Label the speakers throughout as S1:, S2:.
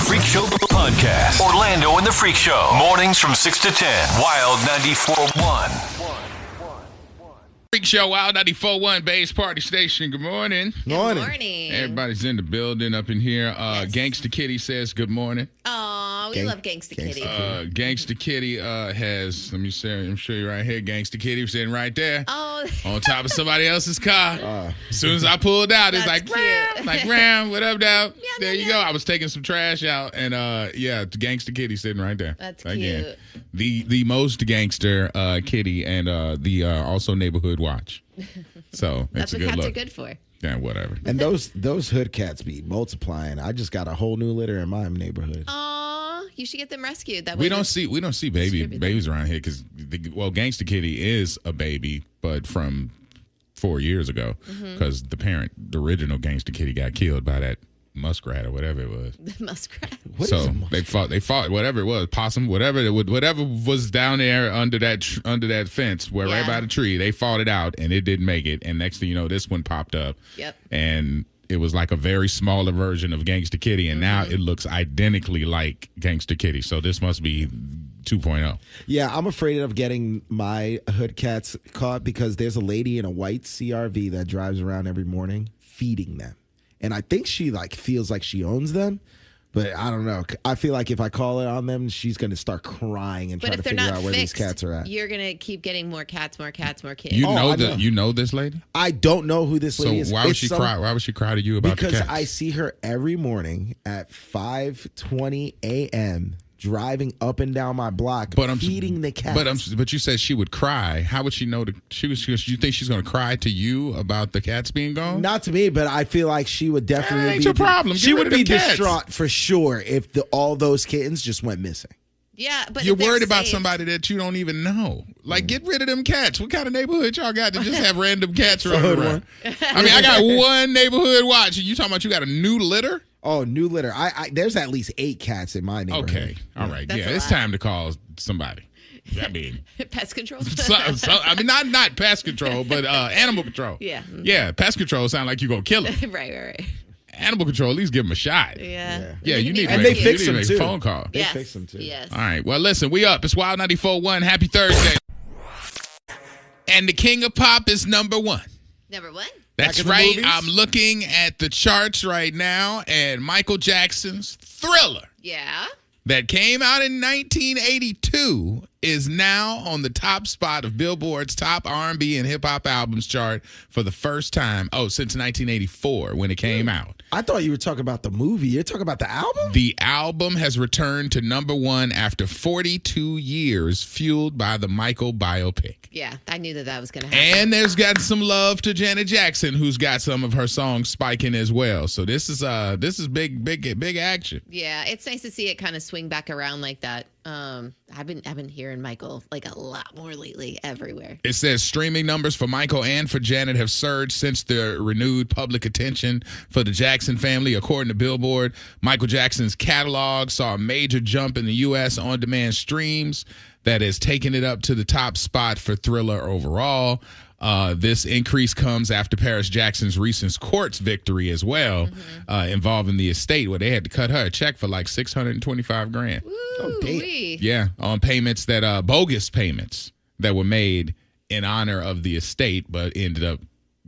S1: Freak Show podcast. Orlando and the Freak Show. Mornings from 6 to 10. Wild 94.1.
S2: Freak Show, Wild 94.1, Bay's Party Station. Good morning.
S3: Good morning.
S2: Everybody's in the building up in here.
S3: Yes.
S2: Gangsta Kitty says good morning.
S3: Oh, we love Gangsta Kitty.
S2: Gangsta Kitty has, let me say, I'm sure you're right here. Gangsta Kitty sitting right there.
S3: Oh.
S2: On top of somebody else's car. As soon as I pulled out, it's like,
S3: cute.
S2: like, Ram, what up, dog?
S3: Yeah,
S2: there you go. I was taking some trash out, and Gangsta Kitty sitting right there.
S3: That's
S2: Again,
S3: cute.
S2: the most gangster kitty, and the also neighborhood watch. So
S3: That's
S2: it's a
S3: what
S2: good
S3: cats
S2: look.
S3: are good for.
S2: Yeah, whatever.
S4: And those hood cats be multiplying. I just got a whole new litter in my neighborhood.
S3: Aw, you should get them rescued. That way
S2: We don't see babies around here because Gangsta Kitty is a baby, but from 4 years ago because the original Gangsta Kitty got killed by that muskrat or whatever it was.
S3: The muskrat.
S2: They fought whatever it was, possum, whatever was down there under that fence right by the tree. They fought it out and it didn't make it. And next thing you know, this one popped up.
S3: Yep.
S2: And it was like a very smaller version of Gangsta Kitty, and now it looks identically like Gangsta Kitty. So this must be 2.0.
S4: Yeah, I'm afraid of getting my hood cats caught because there's a lady in a white CRV that drives around every morning feeding them. And I think she feels like she owns them, but I don't know. I feel like if I call it on them, she's going to start crying and try to figure out where these cats are at.
S3: You're going to keep getting more cats, more kids.
S2: You know this lady?
S4: I don't know who this lady is.
S2: So why would she cry? Why would she cry to you about the cats?
S4: Because I see her every morning at 5:20 a.m. driving up and down my block, feeding the cats.
S2: But you said she would cry. How would she know? You think she's going to cry to you about the cats being gone?
S4: Not to me, but I feel like she would definitely
S2: ain't your problem.
S4: She would be distraught for sure if all those kittens just went missing.
S3: Yeah, but
S2: you're worried about somebody that you don't even know. Like, get rid of them cats. What kind of neighborhood y'all got to just have random cats running around? I mean, I got one neighborhood watch, and you talking about you got a new litter?
S4: Oh, new litter. There's at least 8 cats in my neighborhood.
S2: Okay. All right.
S3: That's
S2: it's time to call somebody. I mean,
S3: pest control?
S2: I mean, not pest control, but animal control.
S3: Yeah.
S2: Yeah, pest control sound like you're going to kill it.
S3: Right.
S2: Animal control, at least give them a shot.
S3: Yeah.
S2: Yeah, you need to
S4: make
S2: a phone call.
S4: They fix them too.
S3: Yes.
S2: All right. Well, listen, we up. It's Wild 94.1. Happy Thursday. And the king of pop is number 1.
S3: Number 1?
S2: That's right. I'm looking at the charts right now, and Michael Jackson's Thriller.
S3: Yeah.
S2: That came out in 1982 is now on the top spot of Billboard's top R&B and hip-hop albums chart for the first time, since 1984 when it came out.
S4: I thought you were talking about the movie. You're talking about the album?
S2: The album has returned to number 1 after 42 years, fueled by the Michael biopic.
S3: Yeah, I knew that was going to happen.
S2: And there's got some love to Janet Jackson, who's got some of her songs spiking as well. So this is big action.
S3: Yeah, it's nice to see it kind of swing back around like that. I've been hearing Michael like a lot more lately everywhere.
S2: It says streaming numbers for Michael and for Janet have surged since the renewed public attention for the Jackson family. According to Billboard, Michael Jackson's catalog saw a major jump in the U.S. on-demand streams that has taken it up to the top spot for Thriller overall. This increase comes after Paris Jackson's recent courts victory as well, involving the estate where they had to cut her a check for like $625,000. Yeah, on payments that bogus payments that were made in honor of the estate, but ended up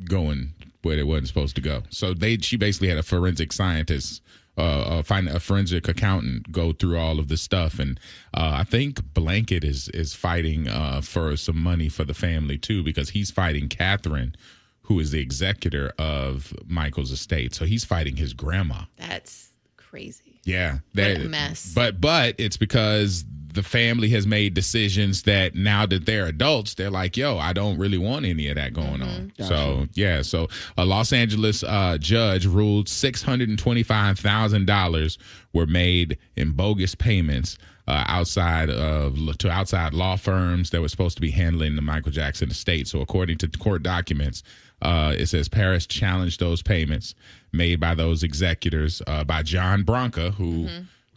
S2: going where they wasn't supposed to go. So she basically had a forensic scientist. A forensic accountant go through all of this stuff, and I think Blanket is fighting for some money for the family too, because he's fighting Catherine, who is the executor of Michael's estate. So he's fighting his grandma.
S3: That's crazy.
S2: Yeah,
S3: what a mess.
S2: But it's because the family has made decisions that now that they're adults, they're like, yo, I don't really want any of that going on. Gotcha. So a Los Angeles judge ruled $625,000 were made in bogus payments outside law firms that were supposed to be handling the Michael Jackson estate. So according to court documents, it says Paris challenged those payments made by those executors, by John Branca,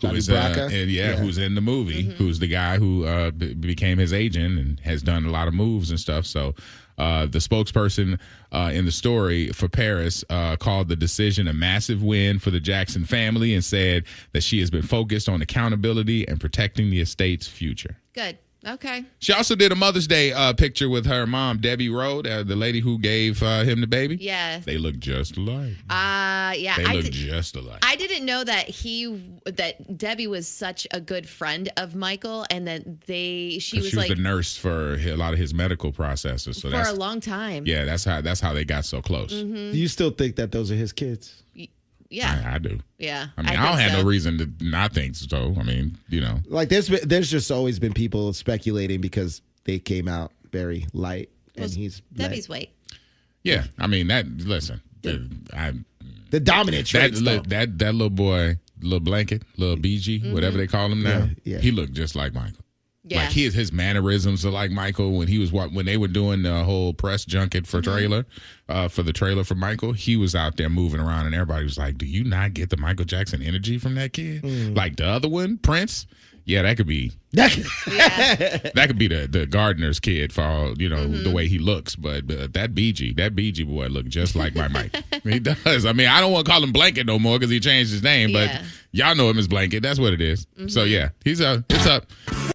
S2: who is who's in the movie, who's the guy who became his agent and has done a lot of moves and stuff. So the spokesperson in the story for Paris called the decision a massive win for the Jackson family and said that she has been focused on accountability and protecting the estate's future.
S3: Good. Okay.
S2: She also did a Mother's Day picture with her mom, Debbie Rode, the lady who gave him the baby.
S3: Yeah.
S2: They look just alike.
S3: Yeah.
S2: They look just alike.
S3: I didn't know that Debbie was such a good friend of Michael, and that she was
S2: the nurse for a lot of his medical processes. So
S3: for a long time.
S2: Yeah, that's how they got so close.
S4: Do you still think that those are his kids?
S3: Yeah,
S2: I do.
S3: Yeah,
S2: I mean, I don't have no reason to not think so. I mean,
S4: like there's just always been people speculating because they came out very light, and
S3: Debbie's white.
S2: Yeah, I mean that. Listen,
S4: the dominant trait.
S2: That little boy, little blanket, little BG, whatever they call him now.
S4: Yeah.
S2: He looked just like Michael.
S3: Yeah.
S2: Like his mannerisms are like Michael when they were doing the whole press junket for the trailer for Michael. He was out there moving around and everybody was like, "Do you not get the Michael Jackson energy from that kid?" Like the other one, Prince. Yeah, that could be. That could be the gardener's kid for all the way he looks. But that BG boy looked just like my Mike. He does. I mean, I don't want to call him Blanket no more because he changed his name. But y'all know him as Blanket. That's what it is. So yeah, it's up.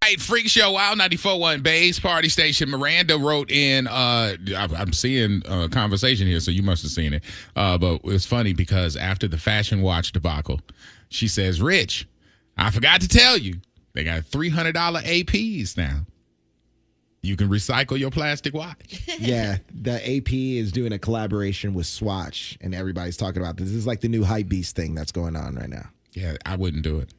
S2: Right, Freak Show, Wild 94.1 Bays Party Station. Miranda wrote in. I'm seeing a conversation here, so you must have seen it. But it's funny because after the fashion watch debacle, she says, "Rich, I forgot to tell you." They got $300 APs now. You can recycle your plastic watch.
S4: Yeah, the AP is doing a collaboration with Swatch, and everybody's talking about this. This is like the new hype beast thing that's going on right now.
S2: Yeah, I wouldn't do it.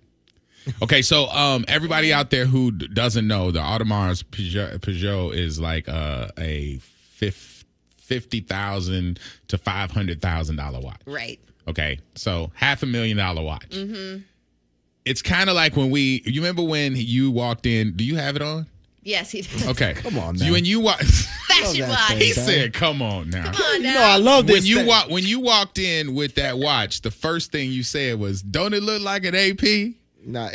S2: Okay, so everybody out there who doesn't know, the Audemars Peugeot is like a $50,000 to $500,000 watch.
S3: Right.
S2: Okay, so $500,000 watch. It's kind of like when you remember when you walked in. Do you have it on?
S3: Yes, he does.
S2: Okay.
S4: Come on now.
S2: When you
S3: Fashion watch.
S2: He said, "Come on now."
S3: Come on now.
S4: No, I love this.
S2: When you walked in with that watch, the first thing you said was, "Don't it look like an AP?"
S4: No,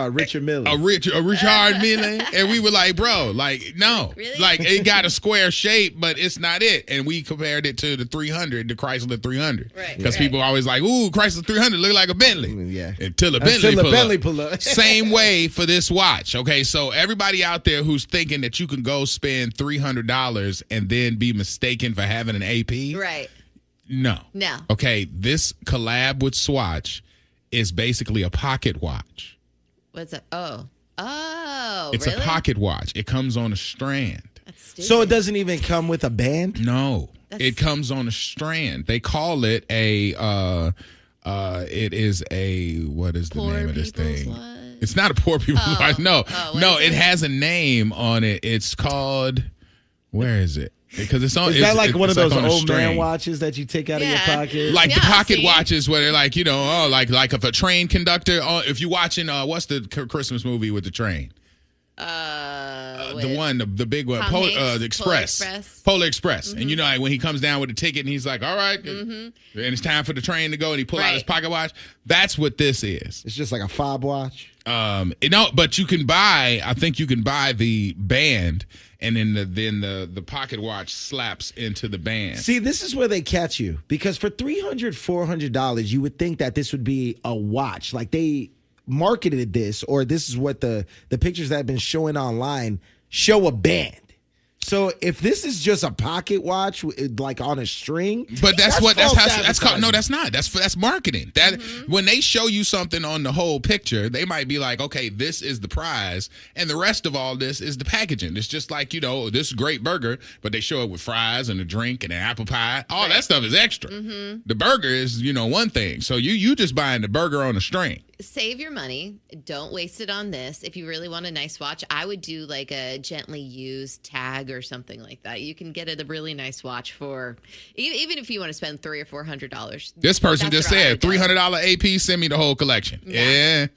S4: Richard Mille.
S2: A Richard Mille. And we were like, bro, like, no.
S3: Really?
S2: Like, it got a square shape, but it's not it. And we compared it to the Chrysler 300.
S3: Right.
S2: Because people always like, ooh, Chrysler 300 look like a Bentley.
S4: Yeah.
S2: Until the Bentley pull up. Same way for this watch. Okay, so everybody out there who's thinking that you can go spend $300 and then be mistaken for having an AP.
S3: Right.
S2: No.
S3: No.
S2: Okay, this collab with Swatch is basically a pocket watch.
S3: What's that? Oh,
S2: it's
S3: really?
S2: a pocket watch. It comes on a strand.
S3: That's stupid.
S4: So it doesn't even come with a band?
S2: No, it comes on a strand. They call it a. It is a. What is the name of this thing?
S3: Watch?
S2: It's not a poor people's watch. No,
S3: it
S2: has a name on it. It's called. Where is it? Because it's on.
S4: Is that like one of those old
S2: string.
S4: man watches that you take out of your pocket?
S2: Like the pocket watches where they're like, like if a train conductor. If you're watching, what's the Christmas movie with the train? The one, the big one, the Express. Polar Express. And like when he comes down with the ticket and he's like, all right, and it's time for the train to go, and he pull out his pocket watch. That's what this is.
S4: It's just like a fob watch.
S2: But you can buy. I think you can buy the band, and then the pocket watch slaps into the band.
S4: See, this is where they catch you, because for $300, $400, you would think that this would be a watch. Like they marketed this, or this is what the pictures that have been showing online show a band. So if this is just a pocket watch, like on a string,
S2: but that's called. No, that's not. That's marketing. That when they show you something on the whole picture, they might be like, okay, this is the prize, and the rest of all this is the packaging. It's just like this great burger, but they show it with fries and a drink and an apple pie. All that stuff is extra. The burger is one thing. So you just buying the burger on a string.
S3: Save your money. Don't waste it on this. If you really want a nice watch, I would do like a gently used tag or something like that. You can get a really nice watch for, even if you want to spend $300 or $400.
S2: This person just said $300 AP. Send me the whole collection. Nah. Yeah,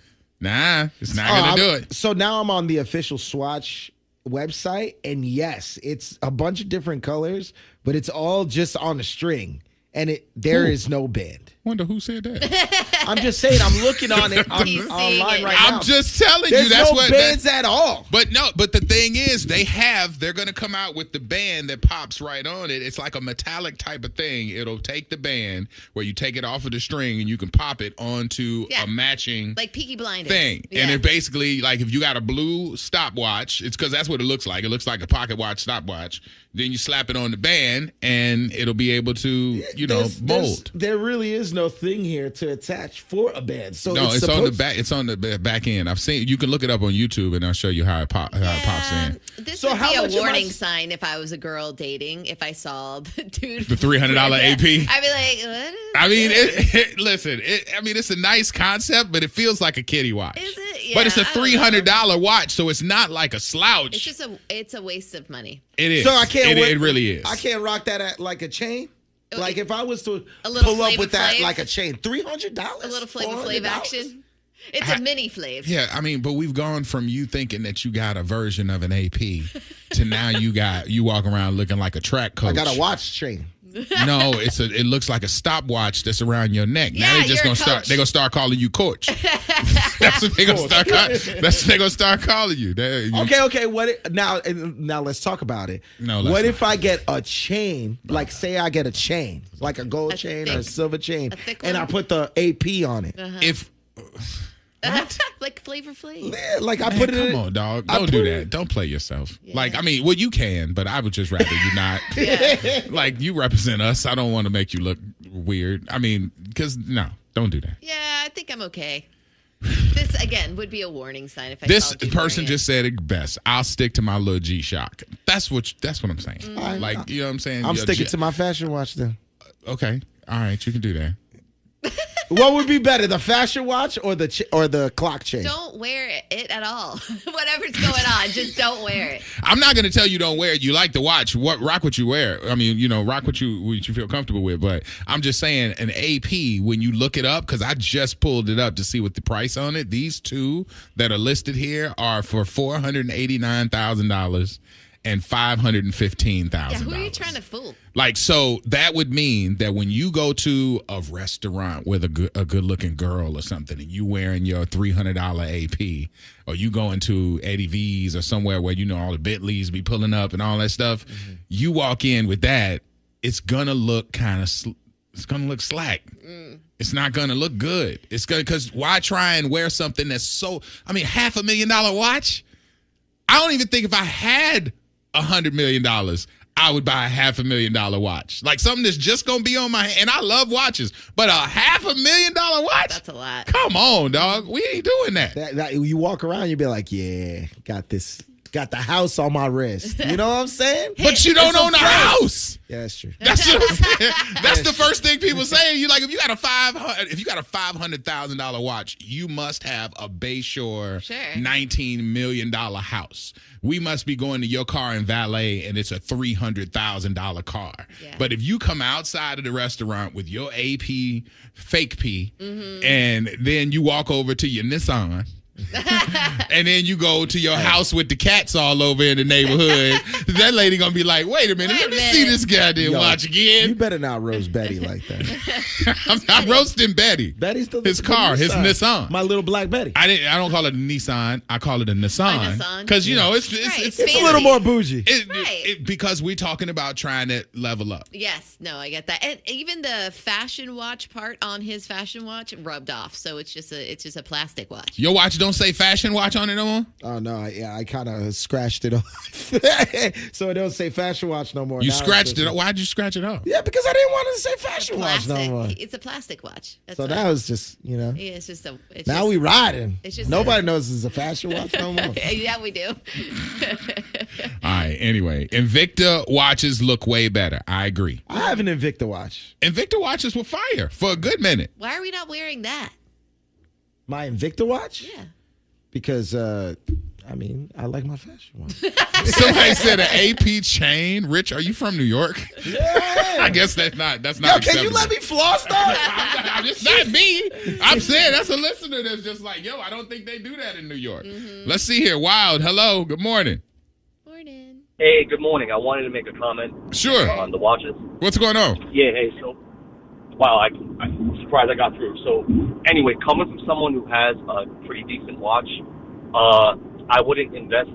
S2: it's not gonna do it.
S4: So now I'm on the official Swatch website, and yes, it's a bunch of different colors, but it's all just on a string, and there is no band.
S2: Wonder who said that.
S4: I'm just saying. I'm looking on it
S3: He's seeing
S4: online
S3: it.
S4: right now.
S2: I'm just telling
S4: There's
S2: you. That's
S4: no
S2: what
S4: bands at all.
S2: But the thing is, they're going to come out with the band that pops right on it. It's like a metallic type of thing. It'll take the band where you take it off of the string and you can pop it onto a matching
S3: like Peaky Blinders
S2: thing.
S3: Yeah.
S2: And it basically, like if you got a blue stopwatch, it's because that's what it looks like. It looks like a pocket watch stopwatch. Then you slap it on the band and it'll be able to, mold.
S4: There really is no thing here to attach for a band. So
S2: no, it's on the back. It's on the back end. I've seen. You can look it up on YouTube, and I'll show you how it pops in.
S3: This
S4: So
S3: would
S4: how
S3: be
S4: much
S3: a
S4: am I-
S3: warning sign if I was a girl dating. If I saw the dude,
S2: The $300 AP.
S3: I'd be like, what?
S2: I mean, listen. It's a nice concept, but it feels like a kiddie watch.
S3: Is it?
S2: But it's a
S3: Yeah, I don't know.
S2: $300 watch, so it's not like a slouch.
S3: It's a waste of money.
S2: It is.
S4: So I can't.
S2: It really is.
S4: I can't rock that at like a chain. Like if I was to
S3: A little
S4: pull up
S3: Flavor
S4: with that
S3: Flav?
S4: like a chain, $300.
S3: A little Flavor Flav action. It's a mini Flav.
S2: Yeah, I mean, but we've gone from you thinking that you got a version of an AP to now you walk around looking like a track coach.
S4: I got a watch chain.
S2: No, it looks like a stopwatch that's around your neck. Now
S3: Yeah,
S2: they just
S3: you're a
S2: gonna
S3: coach.
S2: they're gonna start calling you coach. That's what they're gonna start. That's what they're gonna start calling you.
S4: Okay. Now let's talk about it.
S2: No, let's
S4: what
S2: not.
S4: if I get a chain? Like, say I get a chain, like a gold chain or a silver chain,
S3: thick
S4: and I
S3: one?
S4: put the AP on it.
S2: If
S3: Like Flavor Flav.
S4: Yeah, like I
S2: Man,
S4: put it.
S2: come on, dog.
S4: I
S2: Don't do
S4: put
S2: that.
S4: it-
S2: Don't play yourself.
S3: Yeah.
S2: Like, I mean, well, you can, but I would just rather you not. Like, you represent us. I don't want to make you look weird. I mean, because, no, don't do that.
S3: Yeah, I think I'm okay. This, again, would be a warning sign if I
S2: This
S3: saw you
S2: person
S3: wearing
S2: just said it best. I'll stick to my little G-Shock. That's what I'm saying. Like, you know what I'm saying?
S4: I'm
S2: Your
S4: sticking to my fashion watch then.
S2: Okay. All right. You can do that.
S4: What would be better, the fashion watch or the clock chain?
S3: Don't wear it at all. Whatever's going on, just don't wear it.
S2: I'm not going to tell you don't wear it. You like to watch. Rock what you wear. I mean, rock what you feel comfortable with. But I'm just saying, an AP, when you look it up, because I just pulled it up to see what the price on it. These two that are listed here are for $489,000 and $515,000.
S3: Yeah, who are you trying to fool?
S2: Like, so that would mean that when you go to a restaurant with a good looking girl or something, and you wearing your $300 AP, or you going to Eddie V's or somewhere where all the Bentleys be pulling up and all that stuff, you walk in with that, it's gonna look kind of it's gonna look slack. It's not gonna look good. It's gonna, because why try and wear something that's so? I mean, $500,000 watch. I don't even think if I had $100 million, I would buy a $500,000 watch. Like something that's just gonna be on my hand. And I love watches, but a $500,000 watch?
S3: That's a lot.
S2: Come on, dog. We ain't doing that.
S4: That you walk around, you be like, yeah, got the house on my wrist. You know what I'm saying?
S2: But you don't own a house.
S4: Yeah, that's true.
S2: That's what I'm saying. That's the first thing people say. You like, if you got a $500,000 watch, you must have a Bayshore $19 million house. We must be going to your car and valet, and it's a $300,000 car.
S3: Yeah.
S2: But if you come outside of the restaurant with your AP fake P, and then you walk over to your Nissan. And then you go to your house with the cats all over in the neighborhood. That lady gonna be like, wait a minute, let me see this goddamn watch again.
S4: You better not roast Betty like that.
S2: I'm not roasting Betty.
S4: Betty's the
S2: his car, his Nissan.
S4: My little black Betty.
S2: I don't call it a Nissan. I call it a Nissan. Because it's
S4: a little more bougie.
S3: Right.
S2: Because we're talking about trying to level up.
S3: Yes, no, I get that. And even the fashion watch part on his fashion watch rubbed off. So it's just a plastic watch.
S2: Your watch don't say fashion watch on it no more?
S4: Oh no, I kind of scratched it off. So it don't say fashion watch no more.
S2: You
S4: Now
S2: scratched it off? Why'd you scratch it off?
S4: Yeah, because I didn't want it to say fashion watch no more.
S3: It's a plastic watch. That's
S4: So
S3: why.
S4: that was just,
S3: Yeah, it's just a. It's
S4: now
S3: just,
S4: we riding.
S3: It's just
S4: Nobody knows it's a fashion watch no more.
S3: Yeah, we do.
S2: All right, anyway. Invicta watches look way better. I agree.
S4: I have an Invicta watch.
S2: Invicta watches were fire for a good minute.
S3: Why are we not wearing that?
S4: My Invicta watch?
S3: Yeah.
S4: Because, I like my fashion watch.
S2: Somebody said an AP chain. Rich, are you from New York?
S4: Yeah.
S2: I guess that's not
S4: Yo, can you
S2: acceptable.
S4: let me floss, though?
S2: It's not me. I'm saying that's a listener that's just like, yo, I don't think they do that in New York. Let's see here. Wild, hello. Good morning.
S3: Morning.
S5: Hey, good morning. I wanted to make a comment
S2: Sure.
S5: on the watches.
S2: What's going on?
S5: Yeah, hey, so wow, I'm surprised I got through. So anyway, coming from someone who has a pretty decent watch, I wouldn't invest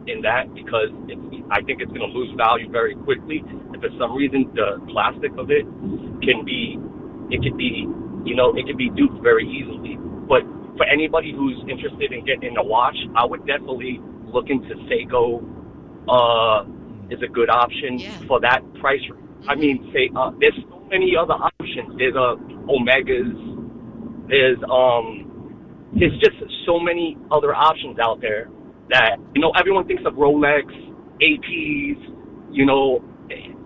S5: in that because I think it's going to lose value very quickly. And for some reason, the plastic of it can be duped very easily. But for anybody who's interested in getting a watch, I would definitely look into Seiko. Is a good option for that price. I mean, there's so many other options. There's Omegas. There's just so many other options out there that, everyone thinks of Rolex, APs,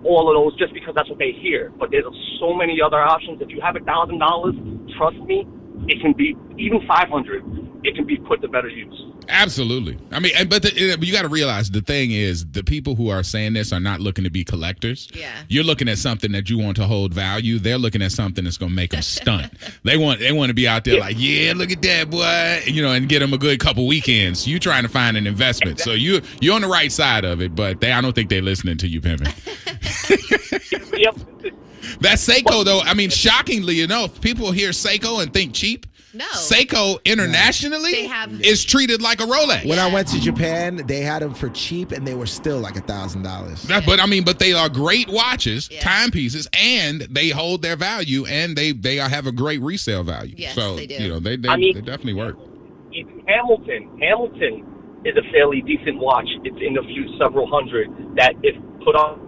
S5: all of those just because that's what they hear. But there's so many other options. If you have $1,000, trust me, it can be even $500. It can be put to better use.
S2: Absolutely. I mean, but you got to realize the thing is the people who are saying this are not looking to be collectors.
S3: Yeah.
S2: You're looking at something that you want to hold value. They're looking at something that's going to make them stunt. They want to be out there like, yeah, look at that, boy, and get them a good couple weekends. You trying to find an investment. So you're on the right side of it, but I don't think they're listening to you, pimping.
S5: Yep.
S2: That Seiko, though, I mean, shockingly enough, people hear Seiko and think cheap.
S3: No.
S2: Seiko internationally is treated like a Rolex.
S4: When I went to Japan, they had them for cheap, and they were still like $1,000.
S2: But they are great watches, timepieces, and they hold their value, and they have a great resale value.
S3: Yes,
S2: so
S3: they do.
S2: They definitely work.
S5: Even Hamilton is a fairly decent watch. It's in several hundred. That if put on.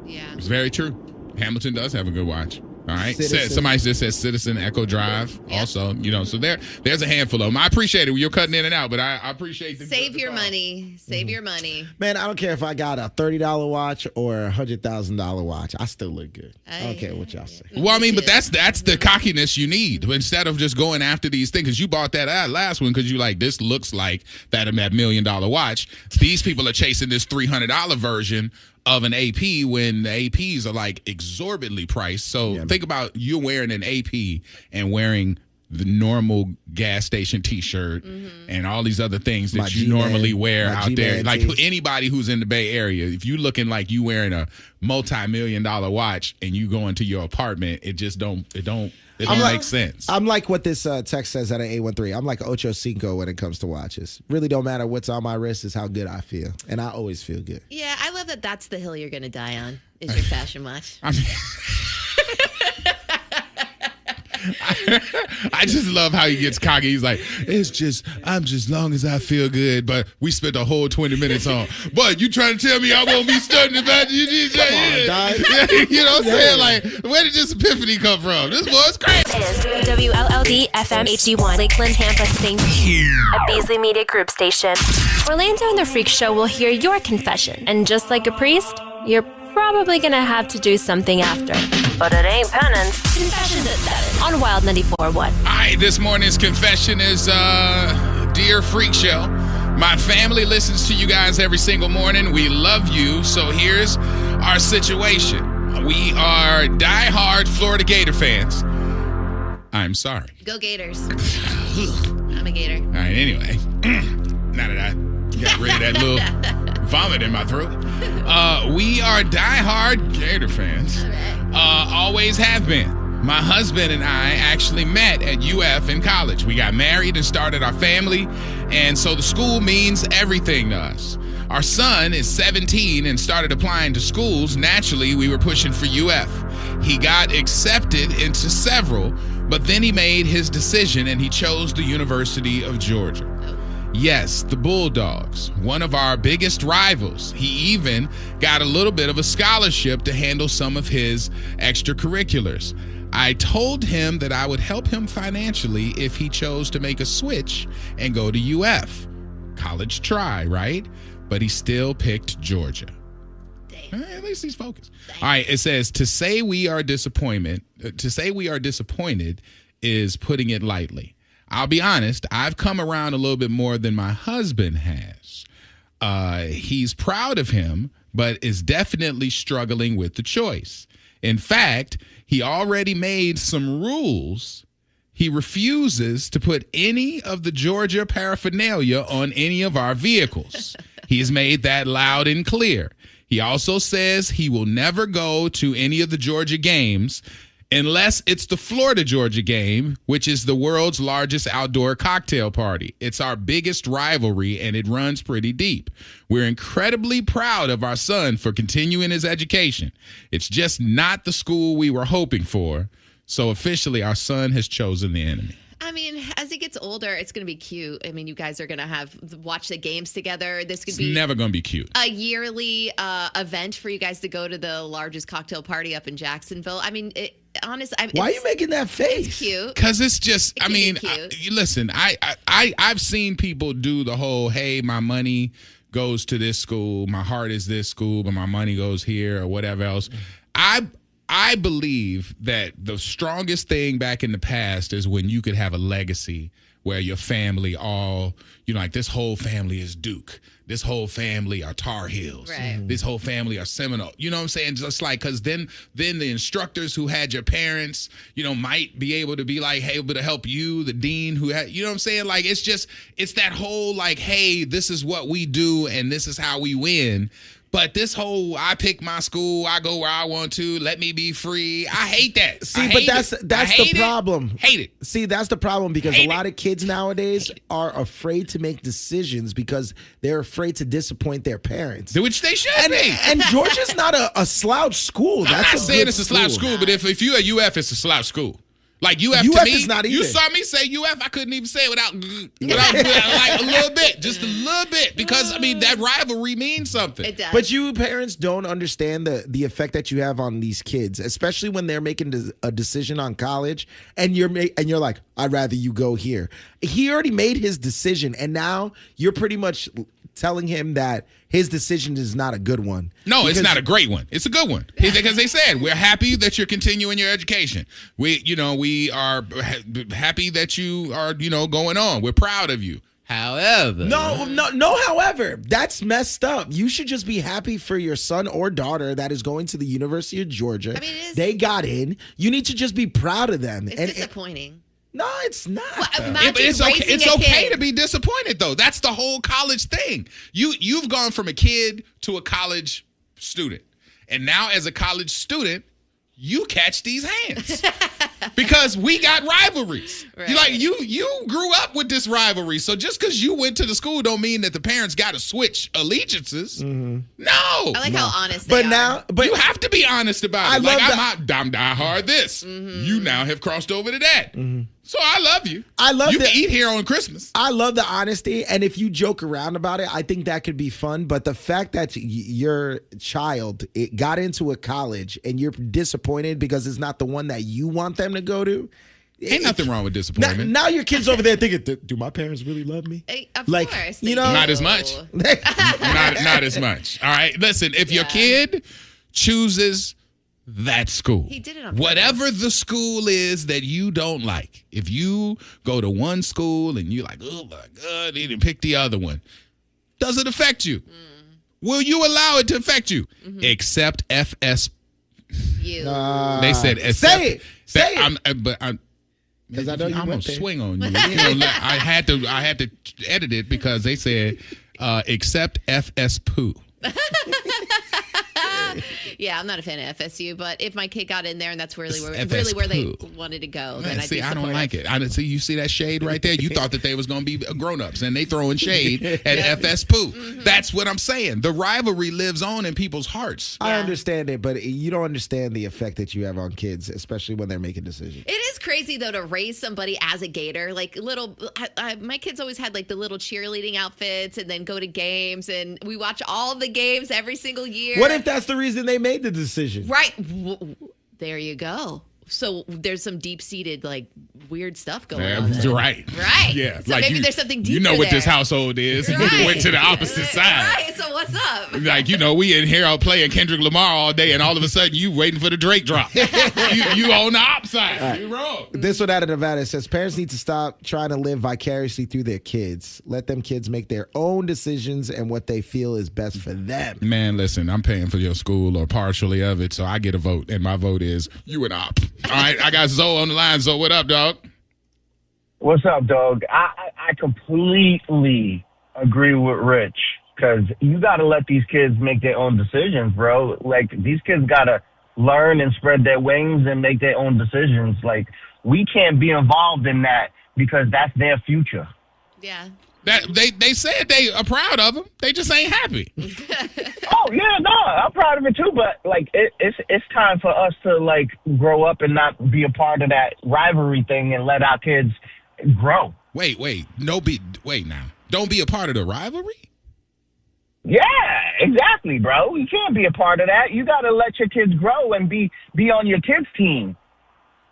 S3: Yeah,
S2: it's very true. Hamilton does have a good watch. All right.
S4: Citizen.
S2: Somebody just says Citizen Echo Drive. Also, so there's a handful of them. I appreciate it. You're cutting in and out, but I appreciate the
S3: Save your money. Save your money.
S4: Man, I don't care if I got a $30 watch or a $100,000 watch. I still look good. I don't care what y'all say.
S2: Well, I mean, but that's the cockiness you need instead of just going after these things. Because you bought that last one because you like, this looks like that $1 million watch. These people are chasing this $300 version of an AP when the APs are like exorbitantly priced. So think about you wearing an AP and wearing the normal gas station T-shirt and all these other things that you normally wear out there. Like anybody who's in the Bay Area, if you looking like you wearing a multi-million-dollar watch and you go into your apartment, it don't make sense.
S4: I'm like what this text says at an 813. I'm like Ocho Cinco when it comes to watches. Really don't matter what's on my wrist, is how good I feel. And I always feel good.
S3: Yeah, I love that that's the hill you're going to die on, is your fashion watch.
S2: I just love how he gets cocky. He's like, I'm just long as I feel good. But we spent the whole 20 minutes on, but you trying to tell me I won't be studying about you?
S4: Come on, dog.
S2: You know what I'm saying? Like, where did this epiphany come from? This was crazy.
S6: It is WLLD FM HD1, Lakeland, Tampa, St. a Beasley Media Group station. Orlando and the Freak Show will hear your confession. And just like a priest, you're probably going to have to do something after. But it ain't penance. Confessions at 7 on Wild 94.1.
S2: All right, this morning's confession is, Dear Freak Show, my family listens to you guys every single morning. We love you. So here's our situation. We are diehard Florida Gator fans. I'm sorry.
S3: Go Gators. I'm a Gator.
S2: All right, anyway. Now that I got rid of that little vomit in my throat. We are diehard Gator fans. Always have been. My husband and I actually met at UF in college. We got married and started our family, and so the school means everything to us. Our son is 17 and started applying to schools. Naturally, we were pushing for UF. He got accepted into several, but then he made his decision and he chose the University of Georgia. Yes, the Bulldogs, one of our biggest rivals. He even got a little bit of a scholarship to handle some of his extracurriculars. I told him that I would help him financially if he chose to make a switch and go to UF. College try, right? But he still picked Georgia. At least he's focused. All right, it says, to say we are disappointed is putting it lightly. I'll be honest, I've come around a little bit more than my husband has. He's proud of him, but is definitely struggling with the choice. In fact, he already made some rules. He refuses to put any of the Georgia paraphernalia on any of our vehicles. He has made that loud and clear. He also says he will never go to any of the Georgia games unless it's the Florida-Georgia game, which is the world's largest outdoor cocktail party. It's our biggest rivalry, and it runs pretty deep. We're incredibly proud of our son for continuing his education. It's just not the school we were hoping for. So officially, our son has chosen the enemy.
S3: I mean, as he gets older, it's going to be cute. I mean, you guys are going to watch the games together. This could be
S2: never going to be cute.
S3: A yearly event for you guys to go to the largest cocktail party up in Jacksonville. I mean,
S4: why are you making that face?
S3: It's cute.
S2: Because it's just, listen, I've seen people do the whole, hey, my money goes to this school, my heart is this school, but my money goes here or whatever else. I believe that the strongest thing back in the past is when you could have a legacy where your family all, like this whole family is Duke. This whole family are Tar Heels.
S3: Right.
S2: This whole family are Seminole. You know what I'm saying? Just like, because then the instructors who had your parents, might be able to be like, hey, able to help you, the dean who had, you know what I'm saying? Like, it's that whole like, hey, this is what we do and this is how we win. But this whole, I pick my school, I go where I want to, let me be free. I hate that.
S4: That's the problem.
S2: Hate it.
S4: See, that's the problem because a lot of kids nowadays are afraid to make decisions because they're afraid to disappoint their parents.
S2: Which they should be.
S4: And Georgia's not a slouch school.
S2: I'm not saying it's a slouch school, but if you're a UF, it's a slouch school. Like UF to me,
S4: is not either.
S2: You saw me say UF, I couldn't even say it without like a little bit, just a little bit, because that rivalry means something.
S3: It does.
S4: But you parents don't understand the effect that you have on these kids, especially when they're making a decision on college, and you're like, I'd rather you go here. He already made his decision, and now you're pretty much telling him that his decision is not a good one.
S2: No, it's not a great one. It's a good one. Because they said, we're happy that you're continuing your education. We are happy that you are, going on. We're proud of you. However.
S4: No, however. That's messed up. You should just be happy for your son or daughter that is going to the University of Georgia.
S3: I mean, it is.
S4: They got in. You need to just be proud of them.
S3: It's disappointing.
S4: No, it's not.
S3: Well,
S2: it's okay to be disappointed, though. That's the whole college thing. You've gone from a kid to a college student. And now as a college student, you catch these hands. Because we got rivalries. Right. You grew up with this rivalry. So just because you went to the school don't mean that the parents got to switch allegiances. Mm-hmm. No.
S3: I like how honest they are.
S2: But you have to be honest about it. I'm die hard this. Mm-hmm. You now have crossed over to that. Mm-hmm. So I love you. You can eat here on Christmas.
S4: I love the honesty. And if you joke around about it, I think that could be fun. But the fact that your child got into a college and you're disappointed because it's not the one that you want them to go to.
S2: Ain't nothing wrong with disappointment.
S4: Now your kid's over there thinking, do my parents really love me?
S3: Of course.
S2: Not as much. not as much. All right. Listen, if your kid chooses that school,
S3: he did it on purpose.
S2: Whatever the school is that you don't like, if you go to one school and you're like, oh my God, they didn't pick the other one, does it affect you? Will you allow it to affect you? Except FS. They said,
S4: say it.
S2: Because I know I'm gonna swing on you. I had to edit it because they said except FS poo.
S3: Yeah, I'm not a fan of FSU, but if my kid got in there and that's really where they wanted to go, then I'd be supportive.
S2: I don't like it. You see that shade right there? You thought that they was going to be grown-ups, and they throwing shade at FS poo. Mm-hmm. That's what I'm saying. The rivalry lives on in people's hearts.
S4: I understand it, but you don't understand the effect that you have on kids, especially when they're making decisions.
S3: It is crazy, though, to raise somebody as a Gator. Like, my kids always had, like, the little cheerleading outfits and then go to games, and we watch all the games every single year.
S4: What if that's the reason they made the decision?
S3: Right. There you go. So there's some deep-seated, like, weird stuff going on there.
S2: Right.
S3: Yeah. So maybe there's something deeper.
S2: You know what this household is.
S3: Right.
S2: You went to the opposite side.
S3: Right. So what's up?
S2: Like, we in here all playing Kendrick Lamar all day, and all of a sudden you waiting for the Drake drop. you on the opposite side. Right. You're wrong.
S4: This one out of Nevada says parents need to stop trying to live vicariously through their kids. Let them kids make their own decisions and what they feel is best for them.
S2: Man, listen, I'm paying for your school or partially of it, so I get a vote, and my vote is you and op. All right, I got Zoe on the line. Zoe, what up, dog?
S7: What's up, dog? I completely agree with Rich. Because you got to let these kids make their own decisions, bro. Like, these kids got to learn and spread their wings and make their own decisions. Like, we can't be involved in that because that's their future.
S3: Yeah.
S2: That they said they are proud of him. They just ain't happy.
S7: Oh yeah, no, I'm proud of it too. But like, it's time for us to like grow up and not be a part of that rivalry thing and let our kids grow.
S2: Wait now. Don't be a part of the rivalry.
S7: Yeah, exactly, bro. You can't be a part of that. You got to let your kids grow and be on your kids' team.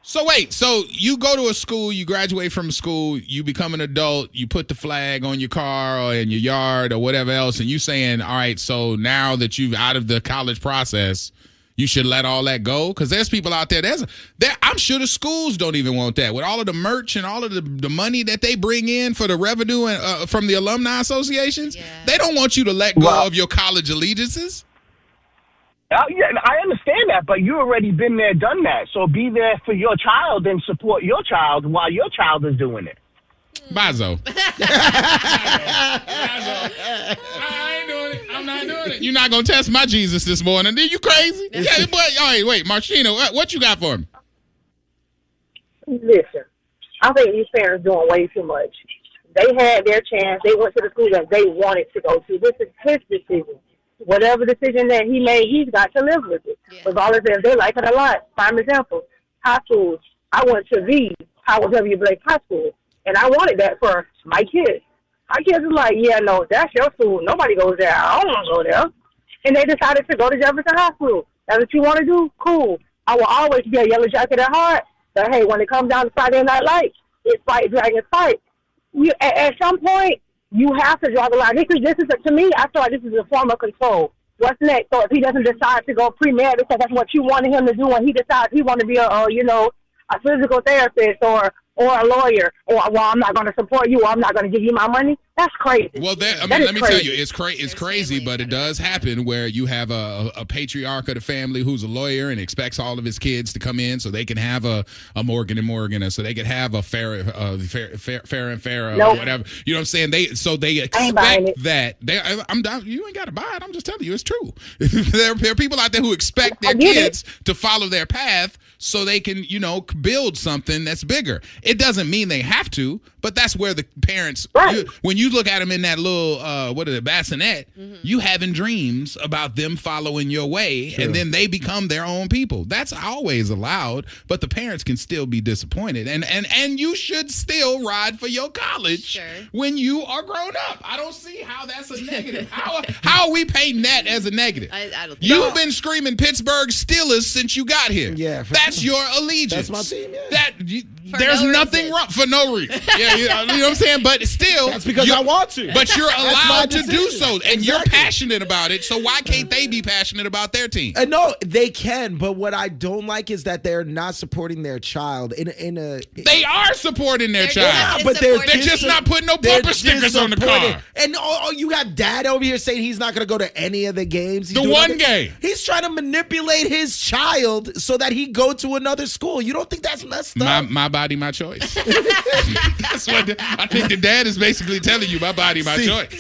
S2: So wait, so you go to a school, you graduate from school, you become an adult, you put the flag on your car or in your yard or whatever else, and you saying, all right, so now that you've out of the college process, you should let all that go? Because there's people out there, I'm sure the schools don't even want that. With all of the merch and all of the money that they bring in for the revenue and from the alumni associations, they don't want you to let go of your college allegiances.
S7: Yeah, I understand that, but you already been there, done that. So be there for your child and support your child while your child is doing it.
S2: Bazo. I ain't doing it. I'm not doing it. You're not going to test my Jesus this morning. Are you crazy? Yeah, but, all right, wait, Marcina, what you got for me?
S8: Listen, I think these parents doing way too much. They had their chance. They went to the school that they wanted to go to. This is his decision. Whatever decision that he made, he's got to live with it. Regardless if they like it a lot. Prime example, high school. I went to the Howard W. Blake High School, and I wanted that for my kids. My kids were like, yeah, no, that's your school. Nobody goes there. I don't want to go there. And they decided to go to Jefferson High School. That's what you want to do? Cool. I will always be a yellow jacket at heart. But, hey, when it comes down to Friday Night Lights, it's fight, dragons, fight. At some point, you have to draw the line. This is to me, I feel like this is a form of control. What's next? So if he doesn't decide to go pre-med because that's what you wanted him to do, and he decides he want to be a physical therapist or a lawyer, or, well, I'm not going to support you, or I'm not going to give you my money, that's crazy.
S2: Well, let me tell you, it's crazy, but it does happen where you have a patriarch of the family who's a lawyer and expects all of his kids to come in so they can have a Morgan and Morgan, so they can have a fair and fair,
S8: nope.
S2: or whatever. You know what I'm saying? They expect that. I'm down. You ain't got to buy it. I'm just telling you, it's true. There are people out there who expect their kids to follow their path so they can, build something that's bigger. It doesn't mean they have to, but that's where the parents, when you look at them in that little, bassinet, you having dreams about them following your way, and then they become their own people. That's always allowed, but the parents can still be disappointed. And you should still ride for your college when you are grown up. I don't see how that's a negative. How are we painting that as a negative?
S3: I don't think
S2: You've been screaming Pittsburgh Steelers since you got here.
S4: Yeah.
S2: That's your allegiance.
S4: That's my team, yeah.
S2: There's nothing wrong for no reason. Yeah, you know what I'm saying? But still,
S4: that's because I want to.
S2: But you're allowed to do so, and you're passionate about it. So why can't they be passionate about their team?
S4: No, they can. But what I don't like is that they're not supporting their child
S2: They are supporting their child,
S4: yeah, but they're
S2: just not putting no bumper stickers on the car.
S4: And you got dad over here saying he's not going to go to any of the games.
S2: The one game.
S4: He's trying to manipulate his child so that he go to another school. You don't think that's messed up?
S2: My body, my choice. That's what I think the dad is basically telling you, my body, my choice.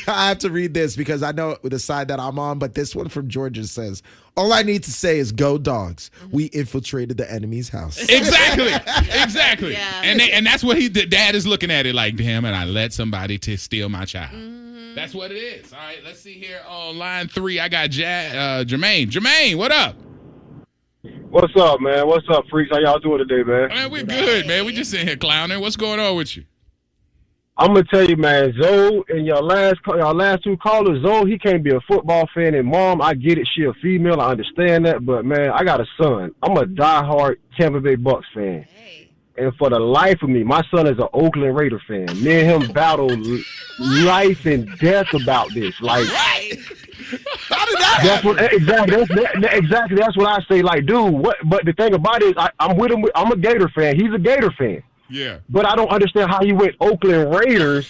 S4: I have to read this because I know the side that I'm on, but this one from Georgia says, all I need to say is go dogs. We infiltrated the enemy's house.
S2: Exactly.
S3: Yeah.
S2: And that's what the dad is looking at it like, damn, and I let somebody to steal my child. That's what it is. All right, let's see here on line 3. I got Jermaine. Jermaine, what up?
S9: What's up, man? What's up, freaks? How y'all doing today, man?
S2: Man, we're good, man. We just sitting here clowning. What's going on with you?
S9: I'm gonna tell you, man. Zoe and your last two callers, Zoe, he can't be a football fan, and Mom, I get it. She a female, I understand that, but man, I got a son. I'm a diehard Tampa Bay Bucks fan, and for the life of me, my son is an Oakland Raider fan. Me and him battle life and death about this, like.
S4: How did that
S9: happen? Exactly. That's what I say. Like, dude, what? But the thing about it is, I'm with him. I'm a Gator fan. He's a Gator fan.
S2: Yeah.
S9: But I don't understand how he went Oakland Raiders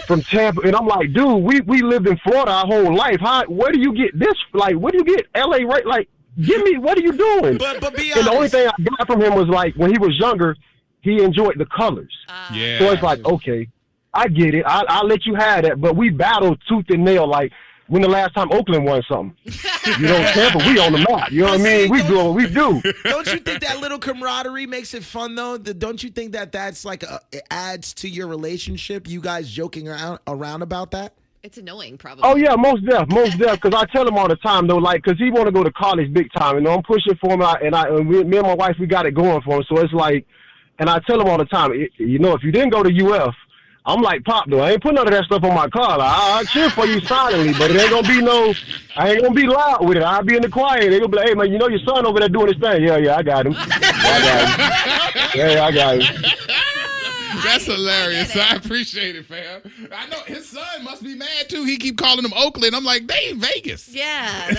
S9: from Tampa. And I'm like, dude, we lived in Florida our whole life. Where do you get this? Like, where do you get LA? Right? Like, give me. What are you doing?
S4: But be honest.
S9: And the only thing I got from him was like when he was younger, he enjoyed the colors.
S2: Yeah.
S9: So it's like, okay. I get it. I'll let you have that. But we battle tooth and nail. Like, when the last time Oakland won something? You know, Tampa, we on the map. You know what I mean? We do what we do.
S4: Don't you think that little camaraderie makes it fun, though? Don't you think that that's like it adds to your relationship? You guys joking around about that?
S3: It's annoying, probably.
S9: Oh, yeah, most deaf. Because I tell him all the time, though, like, because he want to go to college big time. You know, I'm pushing for him, me and my wife, we got it going for him. So it's like, and I tell him all the time, you know, if you didn't go to UF, I'm like Pop, though. I ain't put none of that stuff on my car. Like, I'll cheer for you silently, but it ain't going to be I ain't going to be loud with it. I'll be in the quiet. They going to be like, hey, man, you know your son over there doing his thing. Yeah, I got him. I got him.
S2: That's hilarious. I appreciate it, fam. I know his son must be mad too. He keep calling him Oakland. I'm like, they in Vegas.
S3: Yeah,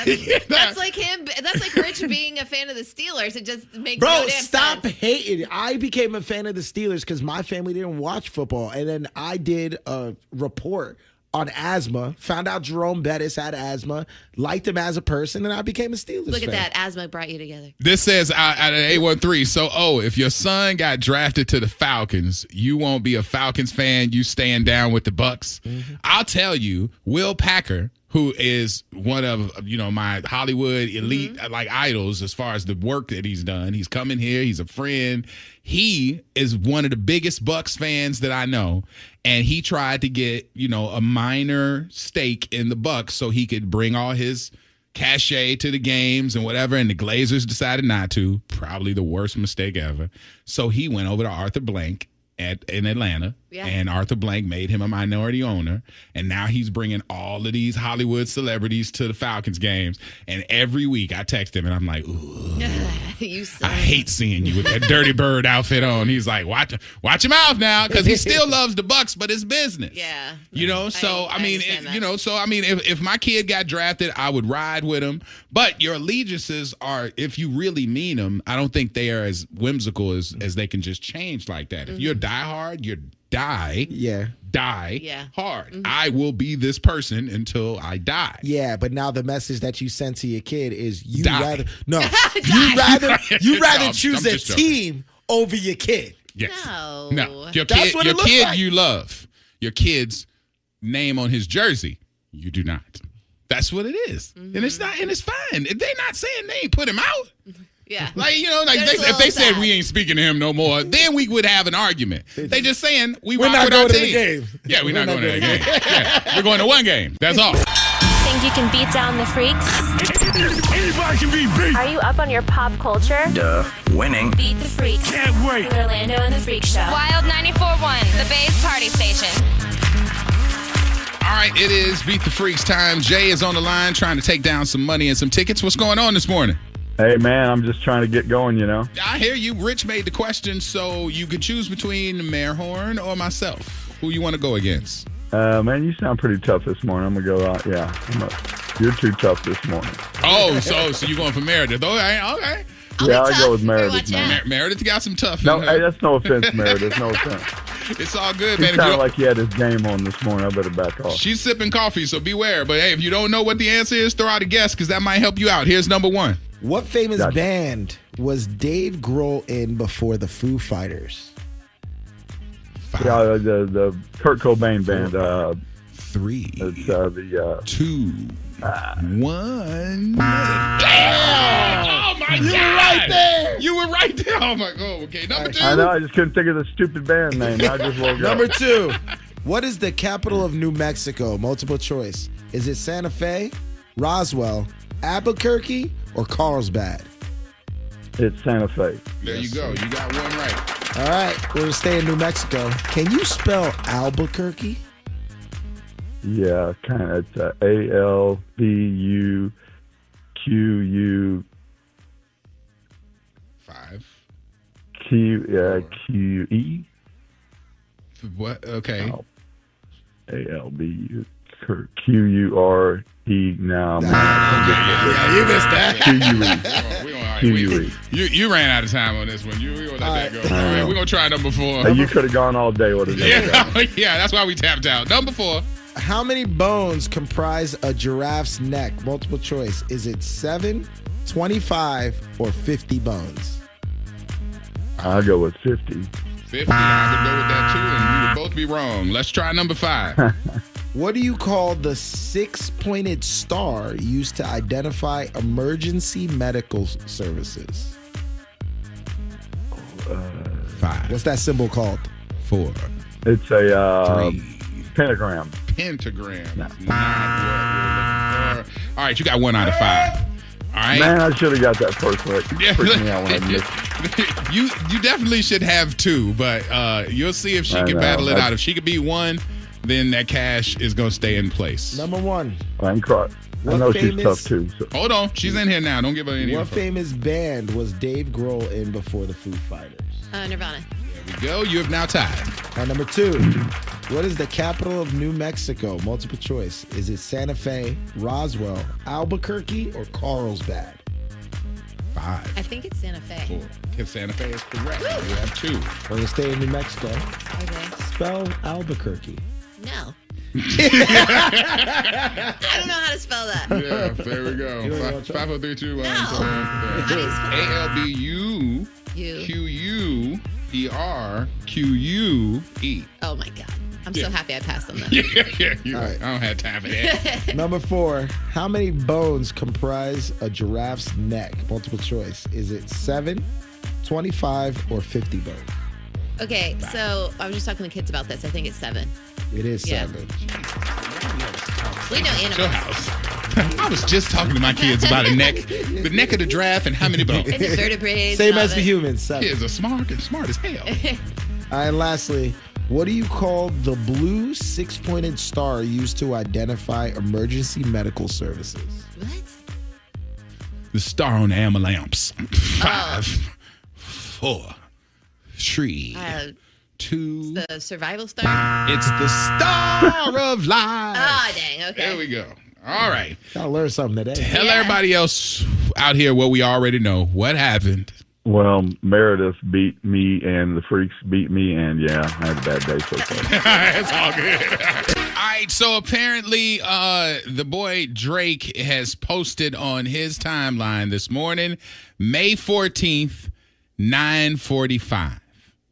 S3: that's like him. That's like Rich being a fan of the Steelers. It just makes
S4: Bro,
S3: no damn
S4: stop
S3: sense.
S4: hating. I became a fan of the Steelers because my family didn't watch football, and then I did a report on asthma, found out Jerome Bettis had asthma, liked him as a person, and I became a Steelers fan.
S3: Look at that. Asthma brought you together.
S2: This says out of 813, so, if your son got drafted to the Falcons, you won't be a Falcons fan, you staying down with the Bucks. Mm-hmm. I'll tell you, Will Packer, who is one of, my Hollywood elite like idols as far as the work that he's done. He's coming here. He's a friend. He is one of the biggest Bucks fans that I know. And he tried to get, a minor stake in the Bucks so he could bring all his cachet to the games and whatever. And the Glazers decided not to. Probably the worst mistake ever. So he went over to Arthur Blank in Atlanta, and Arthur Blank made him a minority owner, and now he's bringing all of these Hollywood celebrities to the Falcons games, and every week I text him, and I'm like, ooh, I hate seeing you with that Dirty Bird outfit on. He's like, watch your mouth now, because he still loves the Bucks, but it's business.
S3: Yeah.
S2: If my kid got drafted, I would ride with him, but your allegiances are, if you really mean them, I don't think they are as whimsical as they can just change like that. If you're diehard, you're die hard. Mm-hmm. I will be this person until I die.
S4: Yeah, but now the message that you send to your kid is you
S2: die.
S4: rather choose a team over your kid.
S2: Yes.
S3: No.
S2: Your
S4: That's what it looks
S2: kid
S4: like.
S2: You love. Your kid's name on his jersey, you do not. That's what it is. Mm-hmm. And it's fine. They're not saying they ain't put him out.
S3: Yeah.
S2: If they said we ain't speaking to him no more, then we would have an argument. They just saying we're
S4: not
S2: with our
S4: going to
S2: team.
S4: the game.
S2: Yeah, we're not going to the game. Yeah. We're going to one game. That's all.
S6: Think you can beat down the freaks?
S1: Anybody can be beat.
S6: Are you up on your pop culture?
S1: Duh. Winning.
S6: Beat the freaks.
S1: Can't wait.
S6: With Orlando and the Freak Show.
S10: Wild 94.1, the Bay's party station.
S2: All right, it is Beat the Freaks time. Jay is on the line trying to take down some money and some tickets. What's going on this morning?
S11: Hey, man, I'm just trying to get going,
S2: I hear you. Rich made the question, so you could choose between Mayor Horn or myself. Who you want to go against?
S11: Man, you sound pretty tough this morning. I'm going to go out. Yeah, you're too tough this morning.
S2: Oh, so you're going for Meredith. Okay.
S11: I'll go with Meredith, man.
S2: Meredith got some tough.
S11: No, hey, that's no offense, Meredith. No offense.
S2: It's all good,
S11: He
S2: man.
S11: sounded like he had his game on this morning. I better back off.
S2: She's sipping coffee, so beware. But, hey, if you don't know what the answer is, throw out a guess because that might help you out. Here's number one.
S4: What famous band was Dave Grohl in before the Foo Fighters?
S11: Yeah, the Kurt Cobain band.
S2: 3,
S11: it's, the
S2: 2, 1. Damn! Oh my God! You were right there. You were right there. Oh my God. Okay, number 2.
S11: I know. I just couldn't think of the stupid band name. I just woke up.
S4: Number 2. What is the capital of New Mexico? Multiple choice. Is it Santa Fe, Roswell, Albuquerque, or Carlsbad?
S11: It's Santa Fe.
S2: There you go. You got one right.
S4: All right. We're going to stay in New Mexico. Can you spell Albuquerque?
S11: Yeah, kind of. It's ALBUQU.
S2: 5.
S11: QE.
S2: What? Okay.
S11: ALBU. QURE. Now.
S4: Yeah, you missed that.
S11: QUE.
S2: You ran out of time on this one. We're going to let that go. All right, we're going to try number 4.
S11: You could have gone all day with it.
S2: Yeah, that's why we tapped out. Number 4.
S4: How many bones comprise a giraffe's neck? Multiple choice. Is it 7, 25, or 50 bones?
S11: I'll go with 50.
S2: 50. I would go with that too, and we would both be wrong. Let's try number 5.
S4: What do you call the 6-pointed star used to identify emergency medical services?
S2: 5.
S4: What's that symbol called?
S2: 4.
S11: It's a
S2: 3.
S11: pentagram.
S2: Pentagram.
S11: No.
S2: Not what we're looking for. All right, you got 1 out of 5. All right.
S11: Man, I should have got that first one.
S2: Yeah.
S11: Freaked me out when I missed.
S2: You definitely should have 2, but you'll see if she can battle it out. If she could beat 1, then that cash is going to stay in place.
S4: Number 1.
S11: I know she's tough too. So.
S2: Hold on. She's in here now. Don't give her any
S4: What
S2: info.
S4: famous band was Dave Grohl in before the Foo Fighters?
S3: Nirvana.
S2: There we go. You have now tied.
S4: And number 2. What is the capital of New Mexico? Multiple choice. Is it Santa Fe, Roswell, Albuquerque, or Carlsbad?
S2: 5.
S3: I think it's Santa Fe.
S2: 4. If Santa Fe is correct, you have 2.
S4: We're going to stay in New Mexico.
S3: Okay.
S4: Spell Albuquerque.
S3: No. I don't know how to spell that.
S2: Yeah, there we go. 5, 4, 3, 2, 1.
S3: No. How do you spell
S2: ALBUQUERQUE.
S3: Oh my God. I'm so happy I passed on that.
S2: Yeah.
S4: All right.
S2: I don't have time for that.
S4: Number 4. How many bones comprise a giraffe's neck? Multiple choice. Is it 7, 25, or 50 bones?
S3: Okay, so I was just talking to kids about this. I think it's 7.
S4: It is
S3: Yeah.
S4: 7.
S3: We know
S2: Chill
S3: animals.
S2: house. I was just talking to my kids about the neck of the giraffe and how many bones.
S3: And the vertebrae.
S4: Same as the humans. 7.
S2: Kids are smart as hell.
S4: And lastly, what do you call the blue 6-pointed star used to identify emergency medical services?
S3: What?
S2: The star on the amber lamps. 5, 4, 3, 2.
S3: The survival star?
S2: It's the star of life.
S3: Ah, dang. Okay.
S2: There we go. All right.
S4: Gotta learn something today.
S2: Tell everybody else out here what we already know. What happened?
S11: Well, Meredith beat me and the Freaks beat me, and yeah, I had a bad day so far.
S2: It's all good. All right, so apparently the boy Drake has posted on his timeline this morning, May 14th, 9:45.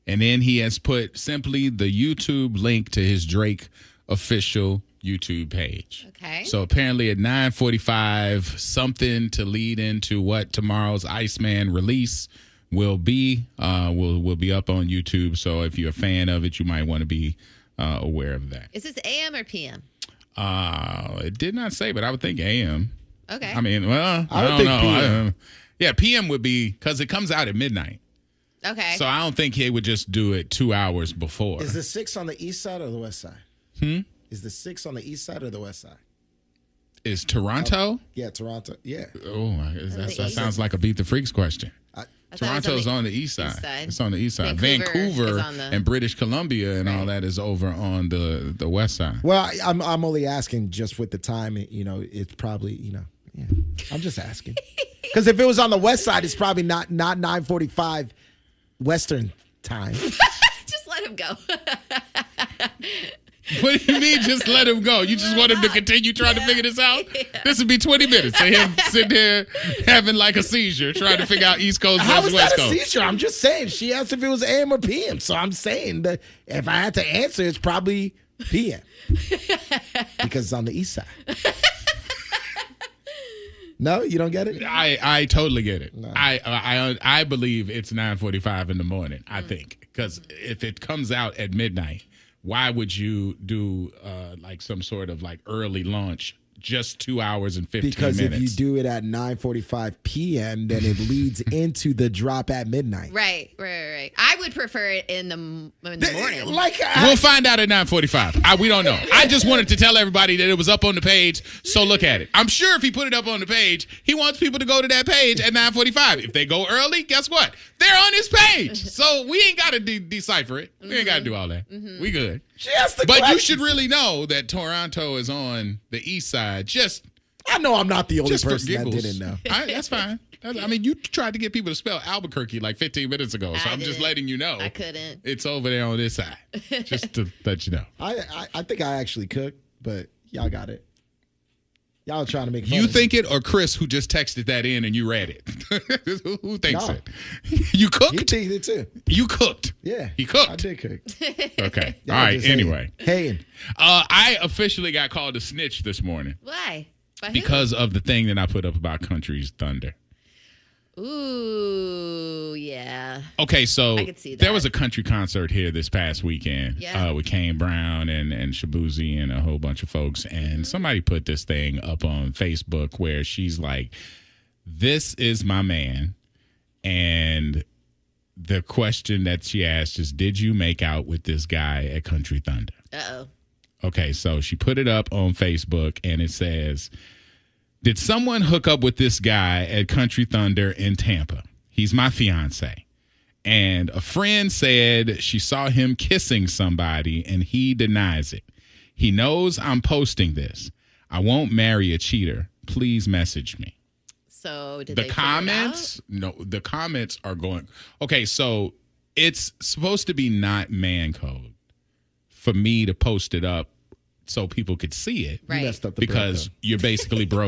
S2: And then he has put simply the YouTube link to his Drake official YouTube page.
S3: Okay.
S2: So apparently at 9:45, something to lead into what tomorrow's Iceman release will be will be up on YouTube. So if you're a fan of it, you might want to be aware of that.
S3: Is this AM or PM?
S2: It did not say, but I would think AM.
S3: Okay.
S2: I mean, well, I don't
S4: think
S2: know.
S4: PM.
S2: Yeah, PM would be because it comes out at midnight.
S3: Okay.
S2: So I don't think he would just do it 2 hours before.
S4: Is the 6 on the east side or the west side? Is the 6 on the east side or the west side?
S2: Is Toronto?
S4: Yeah, Toronto. Yeah.
S2: Oh, that sounds like a Beat the Freaks question. Toronto's on the east side. It's on the east side. Vancouver
S3: is on the-
S2: and British Columbia and all that is over on the west side.
S4: Well, I'm only asking just with the time. It's probably yeah. I'm just asking because if it was on the west side, it's probably not 9:45 Western time.
S3: Just let him go.
S2: What do you mean just let him go? You just want him to continue trying to figure this out? Yeah. This would be 20 minutes of him sitting there having like a seizure trying to figure out East Coast versus West Coast.
S4: How is that a seizure? I'm just saying. She asked if it was AM or PM. So I'm saying that if I had to answer, it's probably PM. Because it's on the east side. No, you don't get it?
S2: I totally get it.
S4: No.
S2: I believe it's 9:45 in the morning, I think. Because if it comes out at midnight, why would you do like some sort of like early launch just 2 hours and 15
S4: because
S2: minutes?
S4: If you do it at 9:45 p.m., then it leads into the drop at midnight.
S3: Right. I would prefer it in the morning.
S2: We'll find out at 9:45. We don't know. I just wanted to tell everybody that it was up on the page, so look at it. I'm sure if he put it up on the page, he wants people to go to that page at 9:45. If they go early, guess what? They're on his page. So we ain't got to decipher it. We ain't got to do all that. We good. But you should really know that Toronto is on the east side.
S4: I know I'm not the only
S2: just
S4: person that
S2: giggles.
S4: didn't know.
S2: That's fine. I mean, you tried to get people to spell Albuquerque like 15 minutes ago, so I'm just letting you know.
S3: I couldn't.
S2: It's over there on this side, just to let you know.
S4: I think I actually could, but y'all got it. Y'all trying to make fun
S2: You
S4: of
S2: think it or Chris who just texted that in and you read it? Who thinks
S4: No.
S2: it? You cooked?
S4: He thinks it too.
S2: You cooked?
S4: Yeah.
S2: He cooked?
S4: I did cook.
S2: Okay.
S4: Y'all
S2: All right.
S4: just hating.
S2: Anyway.
S4: Hating.
S2: I officially got called a snitch this morning.
S3: Why? By who?
S2: Because of the thing that I put up about Country's Thunder.
S3: Ooh, yeah.
S2: Okay, so
S3: I could see that.
S2: there was a country concert here this past weekend
S3: Yeah.
S2: with Kane Brown and Shabuzi and a whole bunch of folks. And somebody put this thing up on Facebook where she's like, this is my man. And the question that she asked is, did you make out with this guy at Country Thunder?
S3: Uh-oh.
S2: Okay, so she put it up on Facebook and it says, did someone hook up with this guy at Country Thunder in Tampa? He's my fiance. And a friend said she saw him kissing somebody and he denies it. He knows I'm posting this. I won't marry a cheater. Please message me.
S3: So did
S2: The
S3: they figure it out?
S2: comments, no, the comments are going, okay, so it's supposed to be not man code for me to post it up so people could see it.
S3: Right.
S4: You messed up the
S2: Because
S4: bro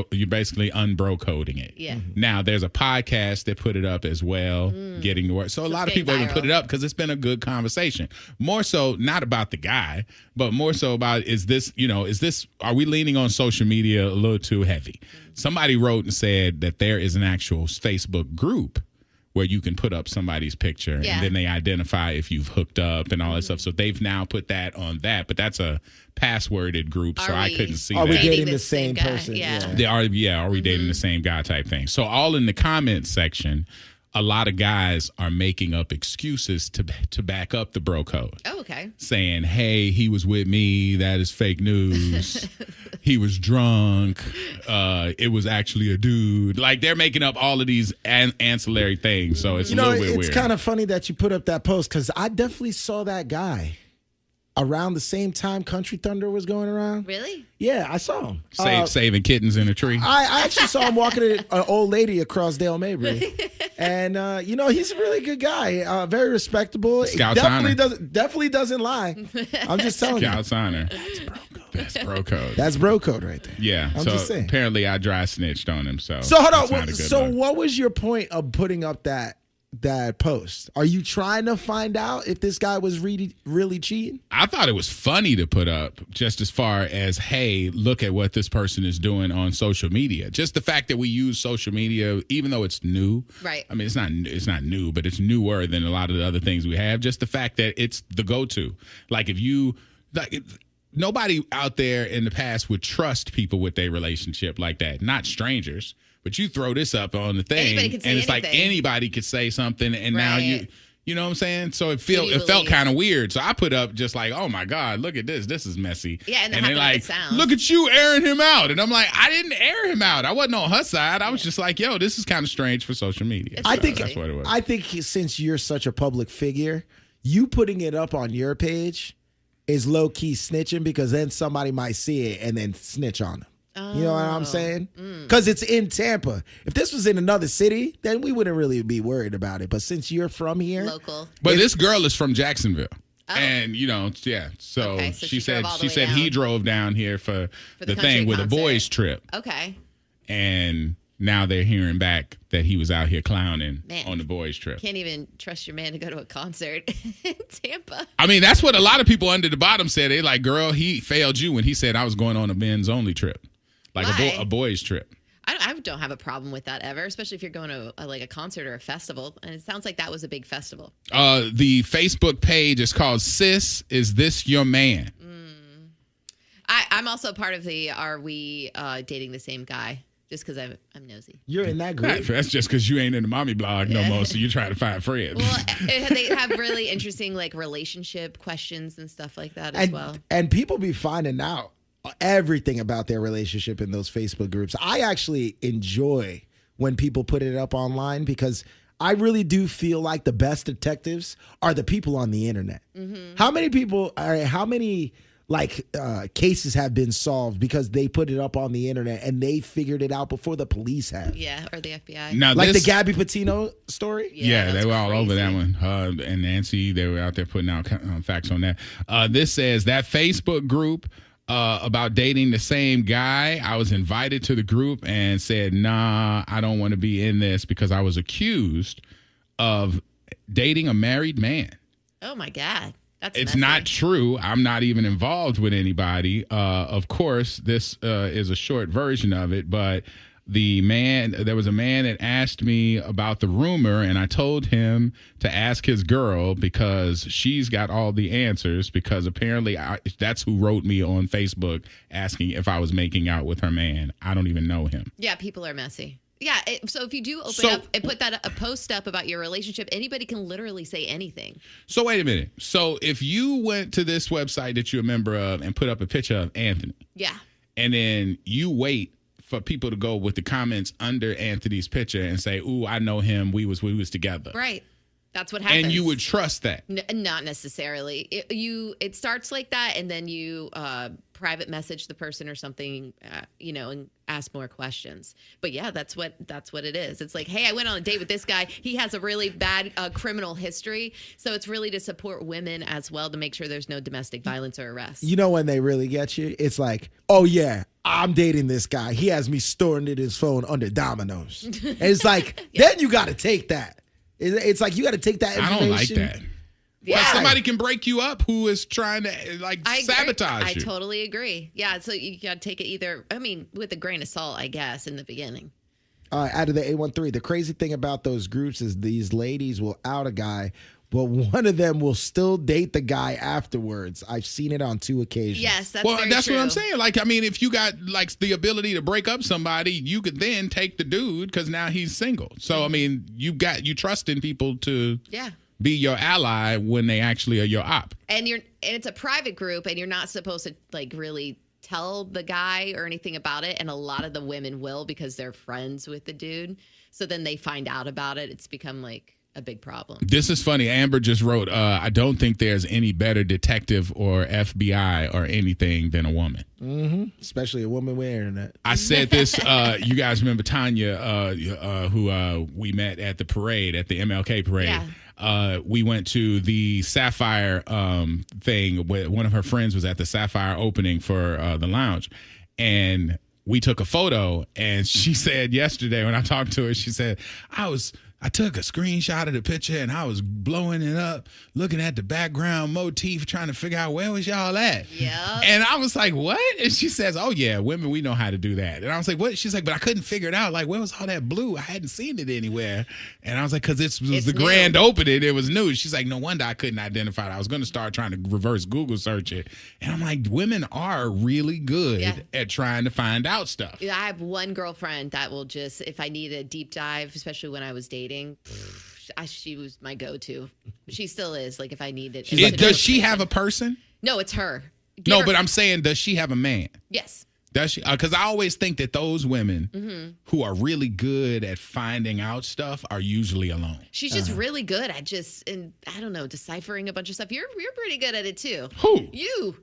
S4: code.
S2: you're basically unbro coding it.
S3: Yeah.
S2: Now there's a podcast that put it up as well, getting the word. So a lot of
S3: getting
S2: people have put
S3: viral.
S2: it up because it's been a good conversation. More so not about the guy, but more so about are we leaning on social media a little too heavy? Somebody wrote and said that there is an actual Facebook group where you can put up somebody's picture
S3: Yeah.
S2: and then they identify if you've hooked up and all that stuff. So they've now put that on that, but that's a passworded group, so I couldn't see
S4: Are
S2: that.
S4: we
S3: Dating
S4: dating the
S3: this same
S4: same
S3: guy,
S4: person?
S3: yeah.
S2: They are, are we dating the same guy type thing? So all in the comments section, a lot of guys are making up excuses to back up the bro code.
S3: Oh, okay.
S2: Saying, hey, he was with me. That is fake news. He was drunk. It was actually a dude. Like, they're making up all of these ancillary things. So it's a little bit
S4: it's
S2: weird.
S4: kind of funny that you put up that post because I definitely saw that guy around the same time Country Thunder was going around.
S3: Really?
S4: Yeah, I saw him.
S2: Saving kittens in a tree.
S4: I actually saw him walking an old lady across Dale Mabry. And, he's a really good guy. Very respectable.
S2: Scout's
S4: Definitely doesn't lie. I'm just telling you.
S2: Scout's honor. That's bro code.
S4: That's bro code right there.
S2: Yeah.
S4: I'm
S2: so
S4: just saying.
S2: apparently I dry snitched on him. So
S4: Hold
S2: that's
S4: on.
S2: not a good
S4: So
S2: look.
S4: what was your point of putting up that post? Are you trying to find out if this guy was really cheating?
S2: I thought it was funny to put up just as far as, hey, look at what this person is doing on social media. Just the fact that we use social media, even though it's new.
S3: Right.
S2: I mean, it's not new, but it's newer than a lot of the other things we have. Just the fact that it's the go-to. Like nobody out there in the past would trust people with their relationship like that. Not strangers. But you throw this up on the thing,
S3: Anybody can say
S2: and it's like
S3: anything.
S2: anybody could say something, and now
S3: Right.
S2: you know what I'm saying? So it
S3: you
S2: felt
S3: believe.
S2: kind of weird. So I put up just like, oh my God, look at this. This is messy.
S3: Yeah, and
S2: they're
S3: how did it
S2: like,
S3: sound?
S2: look at you airing him out. And I'm like, I didn't air him out. I wasn't on her side. I was just like, yo, this is kind of strange for social media.
S3: It's
S2: So
S4: I think
S2: that's what it was.
S4: I think since you're such a public figure, you putting it up on your page is low key snitching because then somebody might see it and then snitch on them. You know what I'm saying? Because it's in Tampa. If this was in another city, then we wouldn't really be worried about it. But since you're from here,
S3: Local.
S2: But this girl is from Jacksonville. And yeah, so,
S3: Okay, so she
S2: she
S3: drove all the
S2: said
S3: way
S2: he
S3: down.
S2: drove down here for
S3: For
S2: the
S3: the
S2: thing
S3: country
S2: with a
S3: concert.
S2: boys trip,
S3: Okay.
S2: and now they're hearing back that he was out here clowning
S3: Man.
S2: on the boys trip.
S3: Can't even trust your man to go to a concert in Tampa.
S2: I mean, that's what a lot of people under the bottom said. They like, girl, he failed you when he said I was going on a men's only trip, like
S3: Why?
S2: a boys trip.
S3: I don't have a problem with that ever, especially if you're going to a concert or a festival. And it sounds like that was a big festival.
S2: The Facebook page is called Sis, Is This Your Man?
S3: I'm also part of the Are We Dating the Same Guy? Just because I'm nosy.
S4: you're in that group.
S2: That's just because you ain't in the mommy blog no more, so you're trying to find friends.
S3: Well, they have really interesting relationship questions and stuff like that as well.
S4: And people be finding out everything about their relationship in those Facebook groups. I actually enjoy when people put it up online because I really do feel like the best detectives are the people on the internet.
S3: Mm-hmm.
S4: How many cases have been solved because they put it up on the internet and they figured it out before the police have?
S3: Yeah, or the FBI.
S2: Now
S4: Like
S2: this,
S4: the Gabby Patino story?
S2: Yeah, they
S3: that's
S2: were all over that
S3: crazy.
S2: one. And Nancy, they were out there putting out facts on that. This says that Facebook group about dating the same guy. I was invited to the group and said, nah, I don't want to be in this because I was accused of dating a married man.
S3: Oh, my God.
S2: It's not true. I'm not even involved with anybody. Of course, this is a short version of it, but there was a man that asked me about the rumor, and I told him to ask his girl because she's got all the answers, because apparently that's who wrote me on Facebook asking if I was making out with her man. I don't even know him.
S3: Yeah, people are messy. Yeah, so if you do open up and put a post up about your relationship, anybody can literally say anything.
S2: So wait a minute. So if you went to this website that you're a member of and put up a picture of Anthony.
S3: Yeah.
S2: And then you wait for people to go with the comments under Anthony's picture and say, ooh, I know him. We was together.
S3: Right. That's what happens.
S2: And you would trust that.
S3: Not necessarily. It starts like that, and then you private message the person or something, and ask more questions. But yeah, that's what it is. It's like, hey, I went on a date with this guy. He has a really bad criminal history. So it's really to support women as well, to make sure there's no domestic violence or arrests.
S4: You know when they really get you? It's like, oh yeah, I'm dating this guy. He has me storing in his phone under dominoes. And it's like, then you got to take that. It's like you got to take that information.
S2: I don't like that. Yeah. But somebody can break you up who is trying to sabotage you.
S3: I totally agree. Yeah, so you got to take it with a grain of salt, I guess, in the beginning.
S4: Out of the 813, the crazy thing about those groups is these ladies will out a guy, but one of them will still date the guy afterwards. I've seen it on 2 occasions.
S3: Yes, that's
S2: true. What I'm saying. If you got the ability to break up somebody, you could then take the dude because now he's single. So you trust in people to be your ally when they actually are your op.
S3: And it's a private group, and you're not supposed to really tell the guy or anything about it. And a lot of the women will, because they're friends with the dude. So then they find out about it. It's become a big problem.
S2: This is funny. Amber just wrote, I don't think there's any better detective or FBI or anything than a woman.
S4: Mm-hmm. Especially a woman with internet.
S2: I said this, you guys remember Tanya, who we met at the parade, at the MLK parade. Yeah. We went to the Sapphire thing where one of her friends was at the Sapphire opening for the lounge. And we took a photo, and she said yesterday when I talked to her, she said, I took a screenshot of the picture and I was blowing it up, looking at the background motif, trying to figure out where was y'all at.
S3: Yeah.
S2: And I was like, what? And she says, oh yeah, women, we know how to do that. And I was like, what? She's like, but I couldn't figure it out. Like, where was all that blue? I hadn't seen it anywhere. And I was like, because it was the grand opening. It was new. She's like, no wonder I couldn't identify it. I was going to start trying to reverse Google search it. And I'm like, women are really good at trying to find out stuff.
S3: I have one girlfriend that will just, if I need a deep dive, especially when I was dating, she was my go-to. She still is. If I need it.
S2: Does she have a person?
S3: No, it's her.
S2: But I'm saying, does she have a man?
S3: Yes.
S2: Does she? Because I always think that those women who are really good at finding out stuff are usually alone.
S3: She's just really good at deciphering a bunch of stuff. You're pretty good at it too.
S2: Who?
S3: You.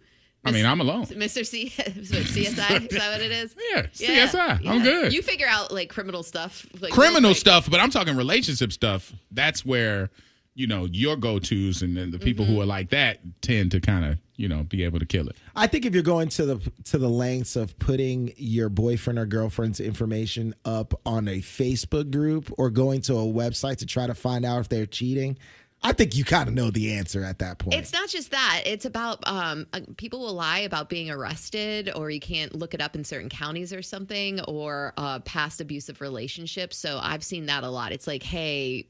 S2: I'm alone.
S3: Mr. CSI? Is that what it is?
S2: Yeah, CSI. Yeah. I'm good.
S3: You figure out criminal stuff.
S2: Criminal stuff, but I'm talking relationship stuff. That's where, your go-tos and then the people who are like that tend to kind of, be able to kill it.
S4: I think if you're going to the lengths of putting your boyfriend or girlfriend's information up on a Facebook group or going to a website to try to find out if they're cheating, I think you kind of know the answer at that point.
S3: It's not just that. It's about people will lie about being arrested, or you can't look it up in certain counties or something, or past abusive relationships. So I've seen that a lot. It's like, hey,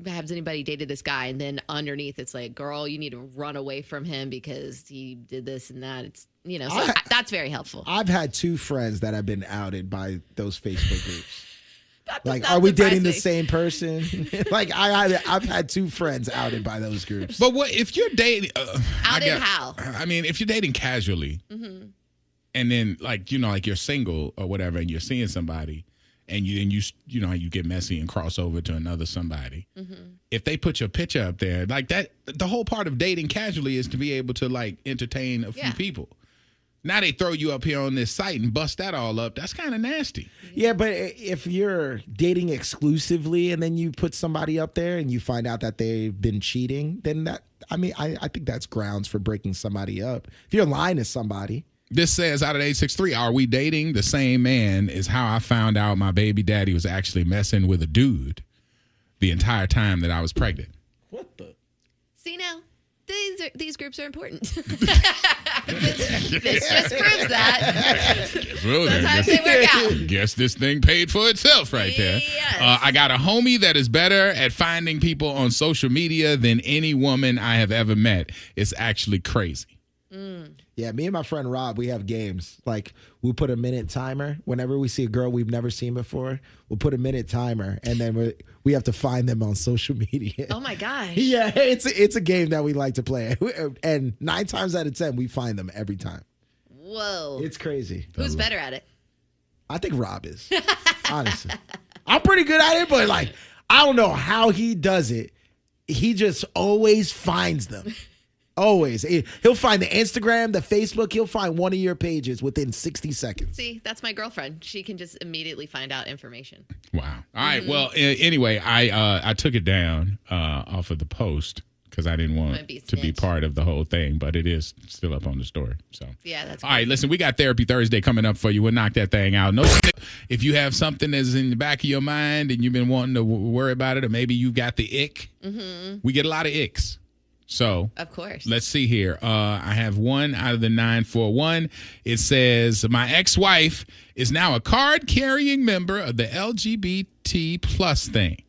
S3: has anybody dated this guy? And then underneath it's like, girl, you need to run away from him because he did this and that. It's so that's very helpful.
S4: I've had 2 friends that have been outed by those Facebook groups. Are we dating the same person? I've had 2 friends outed by those groups.
S2: But what if you're dating?
S3: Outed how?
S2: If you're dating casually, and then you're single or whatever, and you're seeing somebody, and you get messy and cross over to another somebody. If they put your picture up there like that, the whole part of dating casually is to be able to entertain a few people. Now they throw you up here on this site and bust that all up. That's kind of nasty.
S4: Yeah, but if you're dating exclusively and then you put somebody up there and you find out that they've been cheating, then I think that's grounds for breaking somebody up. If you're lying to somebody.
S2: This says out of 863, are we dating the same man? Is how I found out my baby daddy was actually messing with a dude the entire time that I was pregnant.
S4: What the?
S3: See now, these groups are important. This just proves that.
S2: Well,
S3: Sometimes they work out.
S2: Guess this thing paid for itself right there.
S3: Yes.
S2: I got a homie that is better at finding people on social media than any woman I have ever met. It's actually crazy.
S4: Yeah, me and my friend Rob, we have games. Like, we put a minute timer. Whenever we see a girl we've never seen before, we'll put a minute timer, and then we have to find them on social media.
S3: Oh, my gosh.
S4: Yeah, it's a game that we like to play. And 9 times out of 10, we find them every time.
S3: Whoa.
S4: It's crazy.
S3: Who's better at it?
S4: I think Rob is, honestly. I'm pretty good at it, but, like, I don't know how he does it. He just always finds them. Always. He'll find the Instagram, the Facebook. He'll find one of your pages within 60 seconds.
S3: See, that's my girlfriend. She can just immediately find out information.
S2: Wow. All right. Well, anyway, I took it down off of the post because I didn't want to be part of the whole thing, but it is still up on the story. So
S3: yeah, that's
S2: all right. Listen, we got Therapy Thursday coming up for you. We'll knock that thing out. No, if you have something that's in the back of your mind and you've been wanting to worry about it, or maybe you got the ick, we get a lot of icks. So,
S3: of course,
S2: let's see here. I have one out of the 941. It says, my ex-wife is now a card-carrying member of the LGBT plus thing.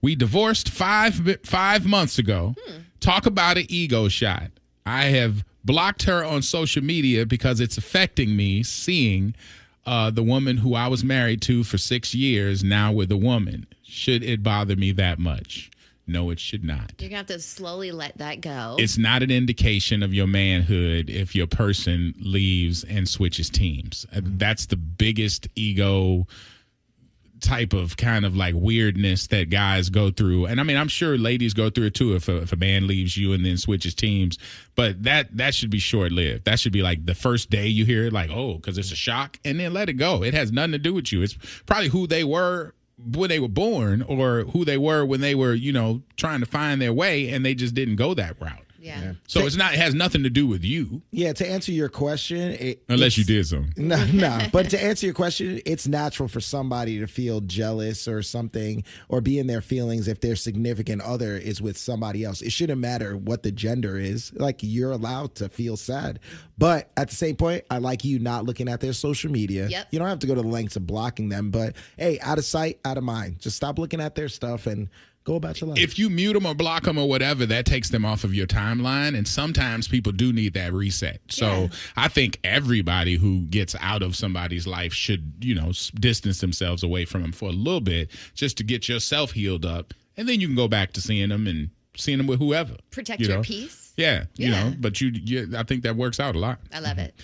S2: We divorced five months ago. Talk about an ego shot. I have blocked her on social media because it's affecting me seeing the woman who I was married to for 6 years now with a woman. Should it bother me that much? No, it should not.
S3: You're going to have to slowly let that go.
S2: It's not an indication of your manhood if your person leaves and switches teams. That's the biggest ego type of kind of like weirdness that guys go through. And I mean, I'm sure ladies go through it too if a man leaves you and then switches teams. But that should be short-lived. That should be like the first day you hear it, like, oh, because it's a shock. And then let it go. It has nothing to do with you. It's probably who they were when they were born or who they were when they were, trying to find their way and they just didn't go that route.
S3: Yeah.
S2: So it has nothing to do with you.
S4: Yeah, to answer your question.
S2: Unless you did something.
S4: No. But to answer your question, it's natural for somebody to feel jealous or something or be in their feelings if their significant other is with somebody else. It shouldn't matter what the gender is. Like, you're allowed to feel sad. But at the same point, I like you not looking at their social media.
S3: Yep.
S4: You don't have to go to the lengths of blocking them. But, hey, out of sight, out of mind. Just stop looking at their stuff and go about your life.
S2: If you mute them or block them or whatever, that takes them off of your timeline. And sometimes people do need that reset. So I think everybody who gets out of somebody's life should, distance themselves away from them for a little bit just to get yourself healed up. And then you can go back to seeing them and seeing them with whoever.
S3: Protect your peace.
S2: Yeah, but I think that works out a lot.
S3: I love it.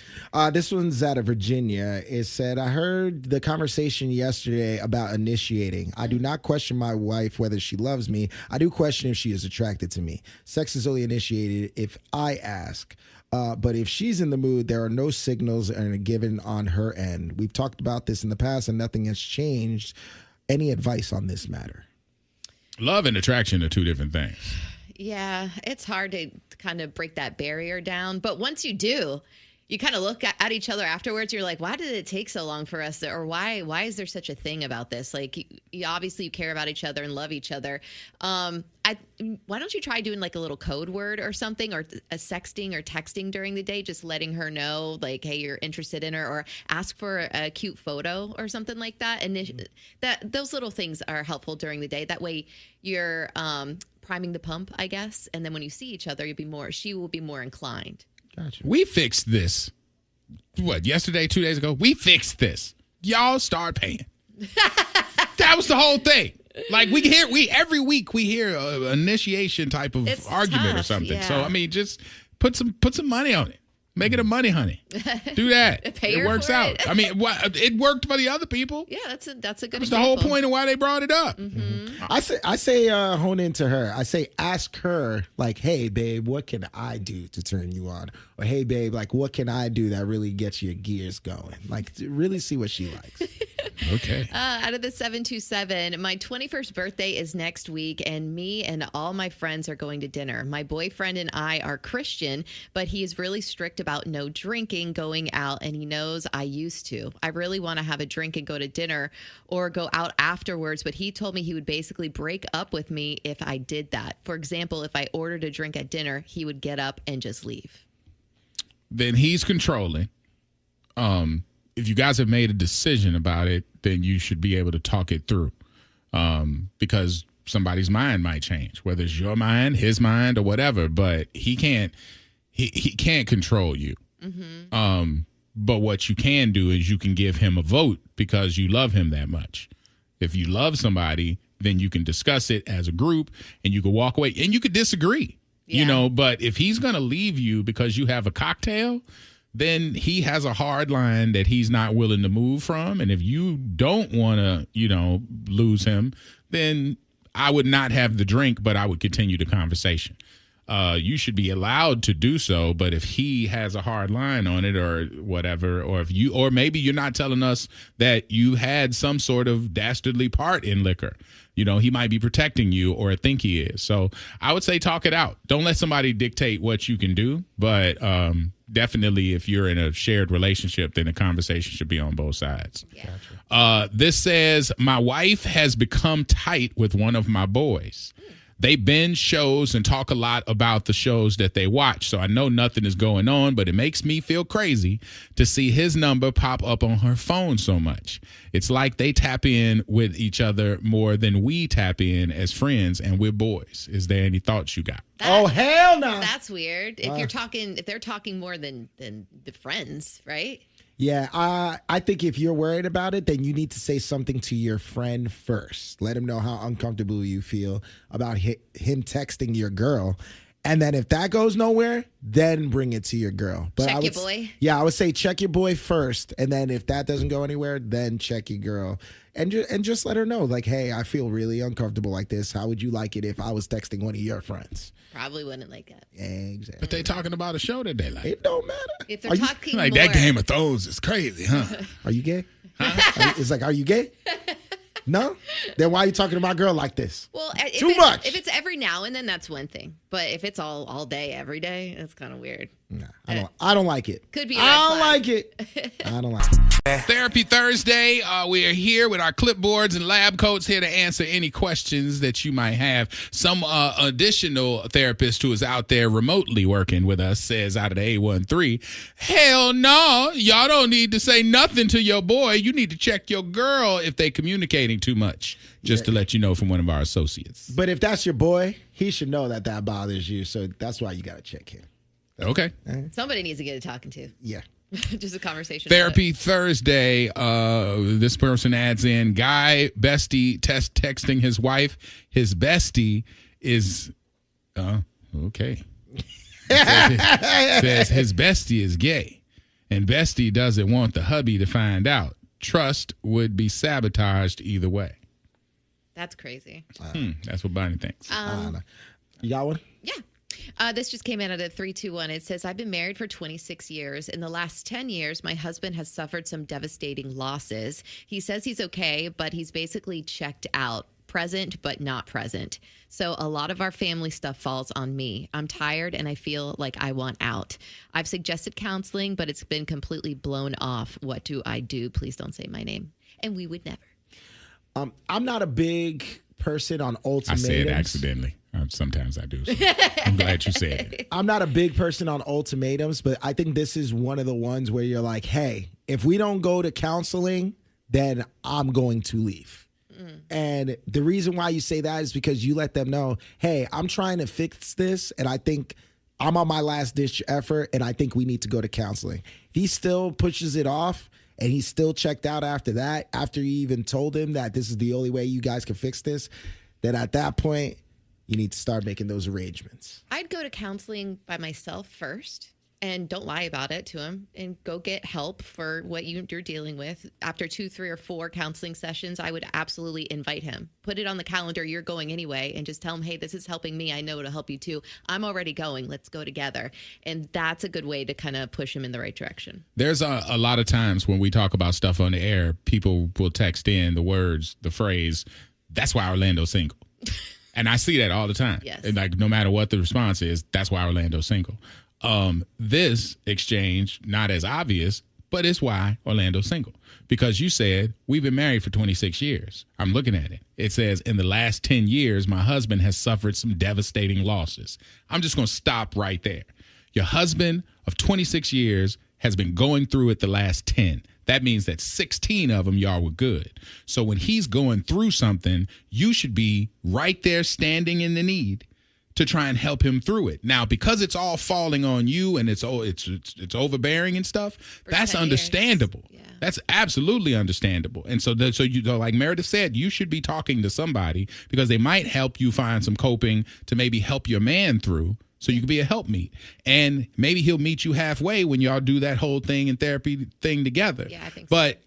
S4: This one's out of Virginia. It said, I heard the conversation yesterday about initiating. I do not question my wife whether she loves me. I do question if she is attracted to me. Sex is only initiated if I ask. But if she's in the mood, there are no signals given on her end. We've talked about this in the past and nothing has changed. Any advice on this matter?
S2: Love and attraction are two different things.
S3: Yeah, it's hard to kind of break that barrier down. But once you do, you kind of look at each other afterwards. You're like, why did it take so long for us? Or why is there such a thing about this? Like, you obviously you care about each other and love each other. Why don't you try doing like a little code word or something, or a sexting or texting during the day, just letting her know, like, hey, you're interested in her, or ask for a cute photo or something like that. And those little things are helpful during the day. That way you're priming the pump, I guess. And then when you see each other, she will be more inclined.
S4: Gotcha.
S2: We fixed this. Yesterday, 2 days ago? We fixed this. Y'all start paying. That was the whole thing. Like, every week we hear an initiation type of argument or something.
S3: Yeah.
S2: So I mean, just put some money on it. Make it a money honey. Do that. It works out. It. I mean, it worked for the other people.
S3: Yeah, that's a good example.
S2: That's the whole point of why they brought it up.
S3: Mm-hmm.
S4: I say hone into her. I say ask her, like, hey, babe, what can I do to turn you on? Or, hey, babe, like, what can I do that really gets your gears going? Like, really see what she likes.
S2: Okay.
S3: Out of the 727, my 21st birthday is next week, and me and all my friends are going to dinner. My boyfriend and I are Christian, but he is really strict about no drinking, going out, and he knows I used to. I really want to have a drink and go to dinner or go out afterwards, but he told me he would basically break up with me if I did that. For example, if I ordered a drink at dinner, he would get up and just leave.
S2: Then he's controlling. If you guys have made a decision about it, then you should be able to talk it through, because somebody's mind might change, whether it's your mind, his mind, or whatever. But he can't control you. But what you can do is you can give him a vote because you love him that much. If you love somebody, then you can discuss it as a group, and you can walk away, and you could disagree.
S3: Yeah.
S2: But if he's going to leave you because you have a cocktail, then he has a hard line that he's not willing to move from. And if you don't want to, lose him, then I would not have the drink, but I would continue the conversation. You should be allowed to do so. But if he has a hard line on it or whatever, or maybe you're not telling us that you had some sort of dastardly part in liquor. He might be protecting you or think he is. So I would say talk it out. Don't let somebody dictate what you can do. But definitely if you're in a shared relationship, then the conversation should be on both sides.
S3: Yeah.
S2: Gotcha. This says, my wife has become tight with one of my boys. They binge shows and talk a lot about the shows that they watch. So I know nothing is going on, but it makes me feel crazy to see his number pop up on her phone so much. It's like they tap in with each other more than we tap in as friends, and we're boys. Is there any thoughts you got?
S4: Oh, hell no.
S3: That's weird. If they're talking more than the friends, right?
S4: Yeah, I think if you're worried about it, then you need to say something to your friend first. Let him know how uncomfortable you feel about him texting your girl. And then if that goes nowhere, then bring it to your girl. But
S3: check your boy?
S4: Yeah, I would say check your boy first. And then if that doesn't go anywhere, then check your girl. And just let her know, like, hey, I feel really uncomfortable like this. How would you like it if I was texting one of your friends?
S3: Probably wouldn't like it.
S4: Exactly.
S2: But they talking about a show that they like.
S4: It don't matter.
S3: If they're talking
S2: like
S3: more,
S2: that Game of Thrones is crazy, huh?
S4: Are you gay? It's like, are you gay? No? Then why are you talking to my girl like this?
S3: Well,
S4: Too much.
S3: If it's every now and then, that's one thing. But if it's all day, every day, it's kind of weird.
S4: Nah, I don't like it.
S3: Could be a
S4: I
S3: red
S4: don't
S3: flag.
S4: like it. I don't like it.
S2: Therapy Thursday. We are here with our clipboards and lab coats here to answer any questions that you might have. Some additional therapist who is out there remotely working with us says out of the A13, hell no, y'all don't need to say nothing to your boy. You need to check your girl if they communicating too much. Just to let you know from one of our associates.
S4: But if that's your boy, he should know that bothers you. So that's why you got to check him.
S2: Okay.
S3: Somebody needs to get a talking to.
S4: Yeah.
S3: Just a conversation.
S2: Therapy Thursday. This person adds in, guy bestie texting his wife. His bestie is okay. Says his bestie is gay, and bestie doesn't want the hubby to find out. Trust would be sabotaged either way.
S3: That's crazy.
S2: That's what Bonnie thinks.
S4: You got one?
S3: Yeah. This just came in at a 321. It says, I've been married for 26 years. In the last 10 years, my husband has suffered some devastating losses. He says he's okay, but he's basically checked out. Present, but not present. So a lot of our family stuff falls on me. I'm tired and I feel like I want out. I've suggested counseling, but it's been completely blown off. What do I do? Please don't say my name. And we would never.
S4: I'm not a big person on ultimatums.
S2: I say it accidentally. Sometimes I do. So I'm glad you said it.
S4: I'm not a big person on ultimatums, but I think this is one of the ones where you're like, hey, if we don't go to counseling, then I'm going to leave. And the reason why you say that is because you let them know, hey, I'm trying to fix this, and I think I'm on my last ditch effort, and I think we need to go to counseling. If he still pushes it off, and he's still checked out after that, after you even told him that this is the only way you guys can fix this, then at that point, you need to start making those arrangements.
S3: I'd go to counseling by myself first And don't lie about it to him, and go get help for what you're dealing with. After 2, 3, or 4 counseling sessions, I would absolutely invite him. Put it on the calendar. You're going anyway, and just tell him, hey, this is helping me. I know it'll help you too. I'm already going. Let's go together. And that's a good way to kind of push him in the right direction.
S2: There's a lot of times when we talk about stuff on the air, people will text in the phrase, that's why Orlando's single. And I see that all the time.
S3: Yes.
S2: And like, no matter what the response is, that's why Orlando's single. This exchange, not as obvious, but it's why Orlando's single. Because you said, we've been married for 26 years. I'm looking at it. It says, in the last 10 years, my husband has suffered some devastating losses. I'm just going to stop right there. Your husband of 26 years has been going through it the last 10. That means that 16 of them y'all were good. So when he's going through something, you should be right there standing in the need to try and help him through it. Now, because it's all falling on you and it's overbearing and stuff, that's understandable. Yeah. That's absolutely understandable. And so like Meredith said, you should be talking to somebody because they might help you find some coping to maybe help your man through, so you can be a helpmeet. And maybe he'll meet you halfway when y'all do that whole thing and therapy thing together.
S3: Yeah, I think so.
S2: But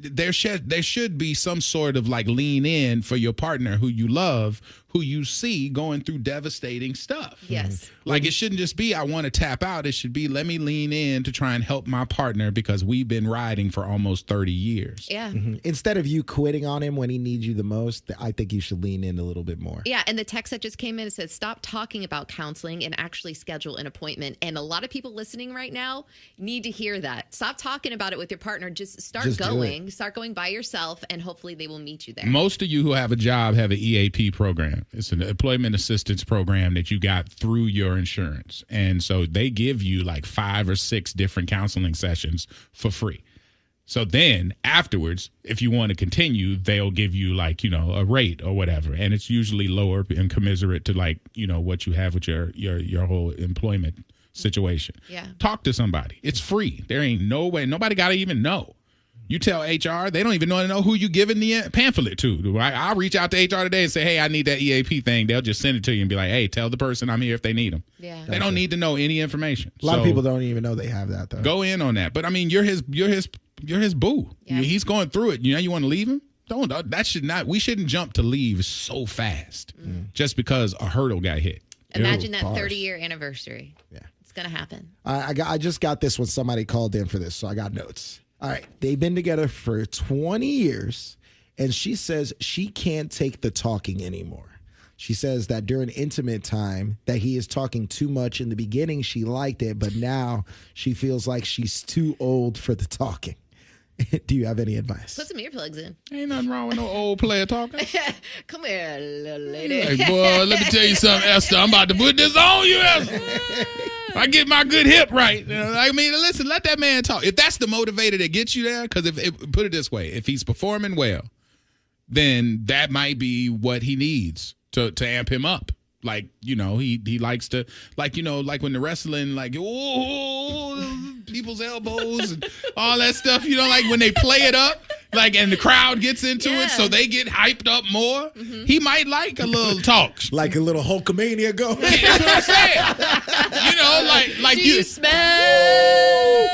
S2: there should be some sort of like lean in for your partner who you love, who you see going through devastating stuff.
S3: Yes.
S2: Like, it shouldn't just be, I want to tap out. It should be, let me lean in to try and help my partner because we've been riding for almost 30 years.
S3: Yeah.
S4: Mm-hmm. Instead of you quitting on him when he needs you the most, I think you should lean in a little bit more.
S3: Yeah. And the text that just came in says, stop talking about counseling and actually schedule an appointment. And a lot of people listening right now need to hear that. Stop talking about it with your partner. Just start going. Start going by yourself, and hopefully they will meet you there.
S2: Most of you who have a job have an EAP program. It's an employment assistance program that you got through your insurance. And so they give you like 5 or 6 different counseling sessions for free. So then afterwards, if you want to continue, they'll give you like, a rate or whatever. And it's usually lower and commensurate to like, what you have with your whole employment situation.
S3: Yeah.
S2: Talk to somebody. It's free. There ain't no way. Nobody got to even know. You tell HR, they don't even know who you giving the pamphlet to. I'll reach out to HR today and say, hey, I need that EAP thing. They'll just send it to you and be like, hey, tell the person I'm here if they need them.
S3: Yeah.
S2: They don't need to know any information.
S4: A lot of people don't even know they have that, though.
S2: Go in on that. But I mean, you're his boo.
S3: Yeah.
S2: He's going through it. You want to leave him? We shouldn't jump to leave so fast just because a hurdle got hit.
S3: Imagine that 30-year anniversary.
S4: Yeah.
S3: It's going to happen.
S4: I just got this when somebody called in for this, so I got notes. All right. They've been together for 20 years, and she says she can't take the talking anymore. She says that during intimate time that he is talking too much. In the beginning, she liked it, but now she feels like she's too old for the talking. Do you have any advice?
S3: Put some earplugs in.
S2: Ain't nothing wrong with no old player talking.
S3: Come here, little lady.
S2: Hey, boy, let me tell you something, Esther. I'm about to put this on you, Esther. I get my good hip right. I mean, listen, let that man talk. If that's the motivator that gets you there, because put it this way, if he's performing well, then that might be what he needs to amp him up. Like, he likes to, like when the wrestling, like, ooh, people's elbows and all that stuff, like when they play it up, like, and the crowd gets into it, so they get hyped up more. Mm-hmm. He might like a little talk.
S4: Like a little Hulkamania go.
S2: That's what I'm saying. like you
S3: smell.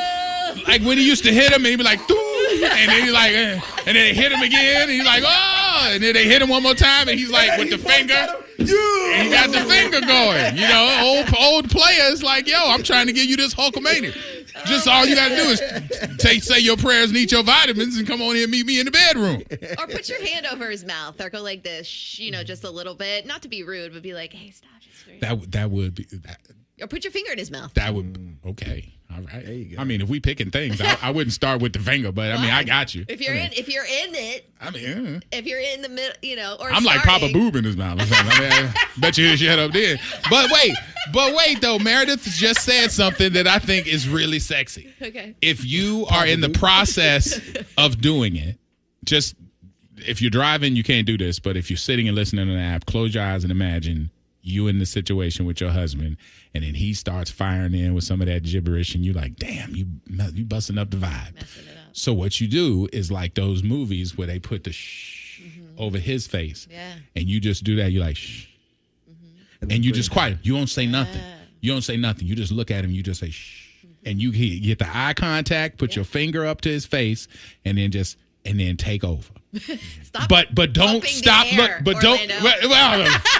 S2: Like when he used to hit him, and he'd be like, and then he's like, and then they hit him again, and he's like, oh, and then they hit him one more time, and he's like, with the finger. And he got the finger going. Old players like, yo, I'm trying to give you this Hulkamania. Just all you got to do is say your prayers and eat your vitamins and come on here and meet me in the bedroom.
S3: Or put your hand over his mouth or go like this, just a little bit. Not to be rude, but be like, hey, stop.
S2: That would be...
S3: Or put your finger in his mouth.
S2: That would... Okay. All right.
S4: There you go.
S2: I mean, if we picking things, I wouldn't start with the finger, but I mean, I got you.
S3: If you're in it.
S2: I mean,
S3: if you're in the middle, or
S2: I'm like Papa Boob in his mouth or something. I mean, I bet you shut up there. But wait, though, Meredith just said something that I think is really sexy.
S3: Okay.
S2: If you are in the process of doing it, just if you're driving, you can't do this. But if you're sitting and listening to an app, close your eyes and imagine you in the situation with your husband, and then he starts firing in with some of that gibberish, and you're like, damn, you busting up the vibe.
S3: Messing it up.
S2: So what you do is like those movies where they put the shh over his face.
S3: Yeah.
S2: And you just do that. You're like, shh. And you just quiet. You won't say nothing. You don't say nothing. You just look at him. You just say shh. And you get the eye contact, put your finger up to his face, and then take over.
S3: Stop
S2: but don't stop look but
S3: Orlando.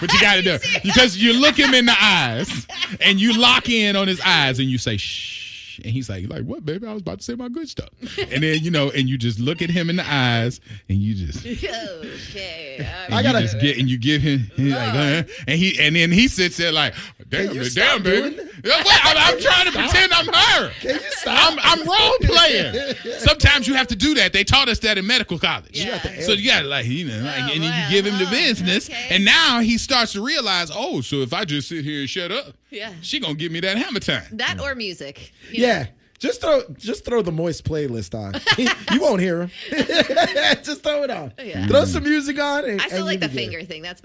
S2: but you got to do it because you look him in the eyes and you lock in on his eyes and you say shh. And he's like, what, baby? I was about to say my good stuff. And then, and you just look at him in the eyes and you just
S3: okay.
S2: And you give him and then he sits there like, damn baby. I'm trying to pretend I'm her.
S4: Can you stop?
S2: I'm role playing. Sometimes you have to do that. They taught us that in medical college.
S3: Yeah.
S2: So you got and then you give him the business, and now he starts to realize, so if I just sit here and shut up, she gonna give me that hammer time.
S3: That or music.
S4: Yeah. Just throw the Moist playlist on. You won't hear him. Just throw it on.
S3: Yeah.
S4: Throw some music on.
S3: I still like the finger thing. That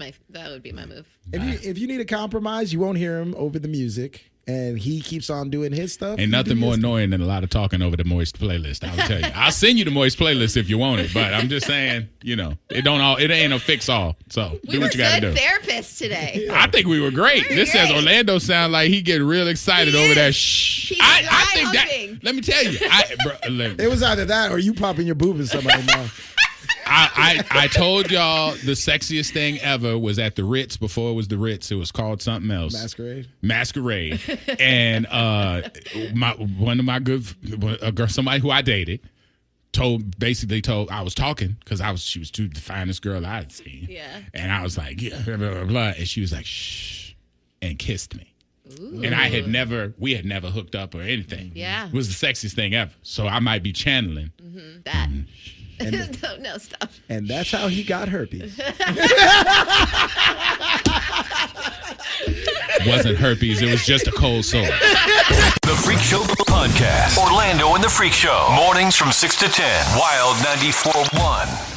S3: would be my move.
S4: If you need a compromise, you won't hear him over the music. And he keeps on doing his stuff.
S2: Ain't nothing more annoying than a lot of talking over the Moist playlist. I'll tell you. I'll send you the Moist playlist if you want it, but I'm just saying, it ain't a fix all. So do what you got to do.
S3: We were good therapists today.
S2: I think we were great. This says Orlando sound like he getting real excited over that. Shh. I think that. Let me tell you.
S4: It was either that or you popping your boob in somebody's mouth.
S2: I told y'all the sexiest thing ever was at the Ritz. Before it was the Ritz, it was called something else. Masquerade. And one of my somebody who I dated basically told I was talking because she was the finest girl I had seen.
S3: Yeah.
S2: And I was like, blah, blah, blah. And she was like, shh, and kissed me.
S3: Ooh.
S2: And we had never hooked up or anything.
S3: Yeah.
S2: It was the sexiest thing ever. So I might be channeling
S3: that.
S2: And,
S3: no, stop.
S4: And that's how he got herpes.
S2: It wasn't herpes. It was just a cold sore.
S1: The Freak Show Podcast. Orlando and the Freak Show. Mornings from 6 to 10. Wild 94.1.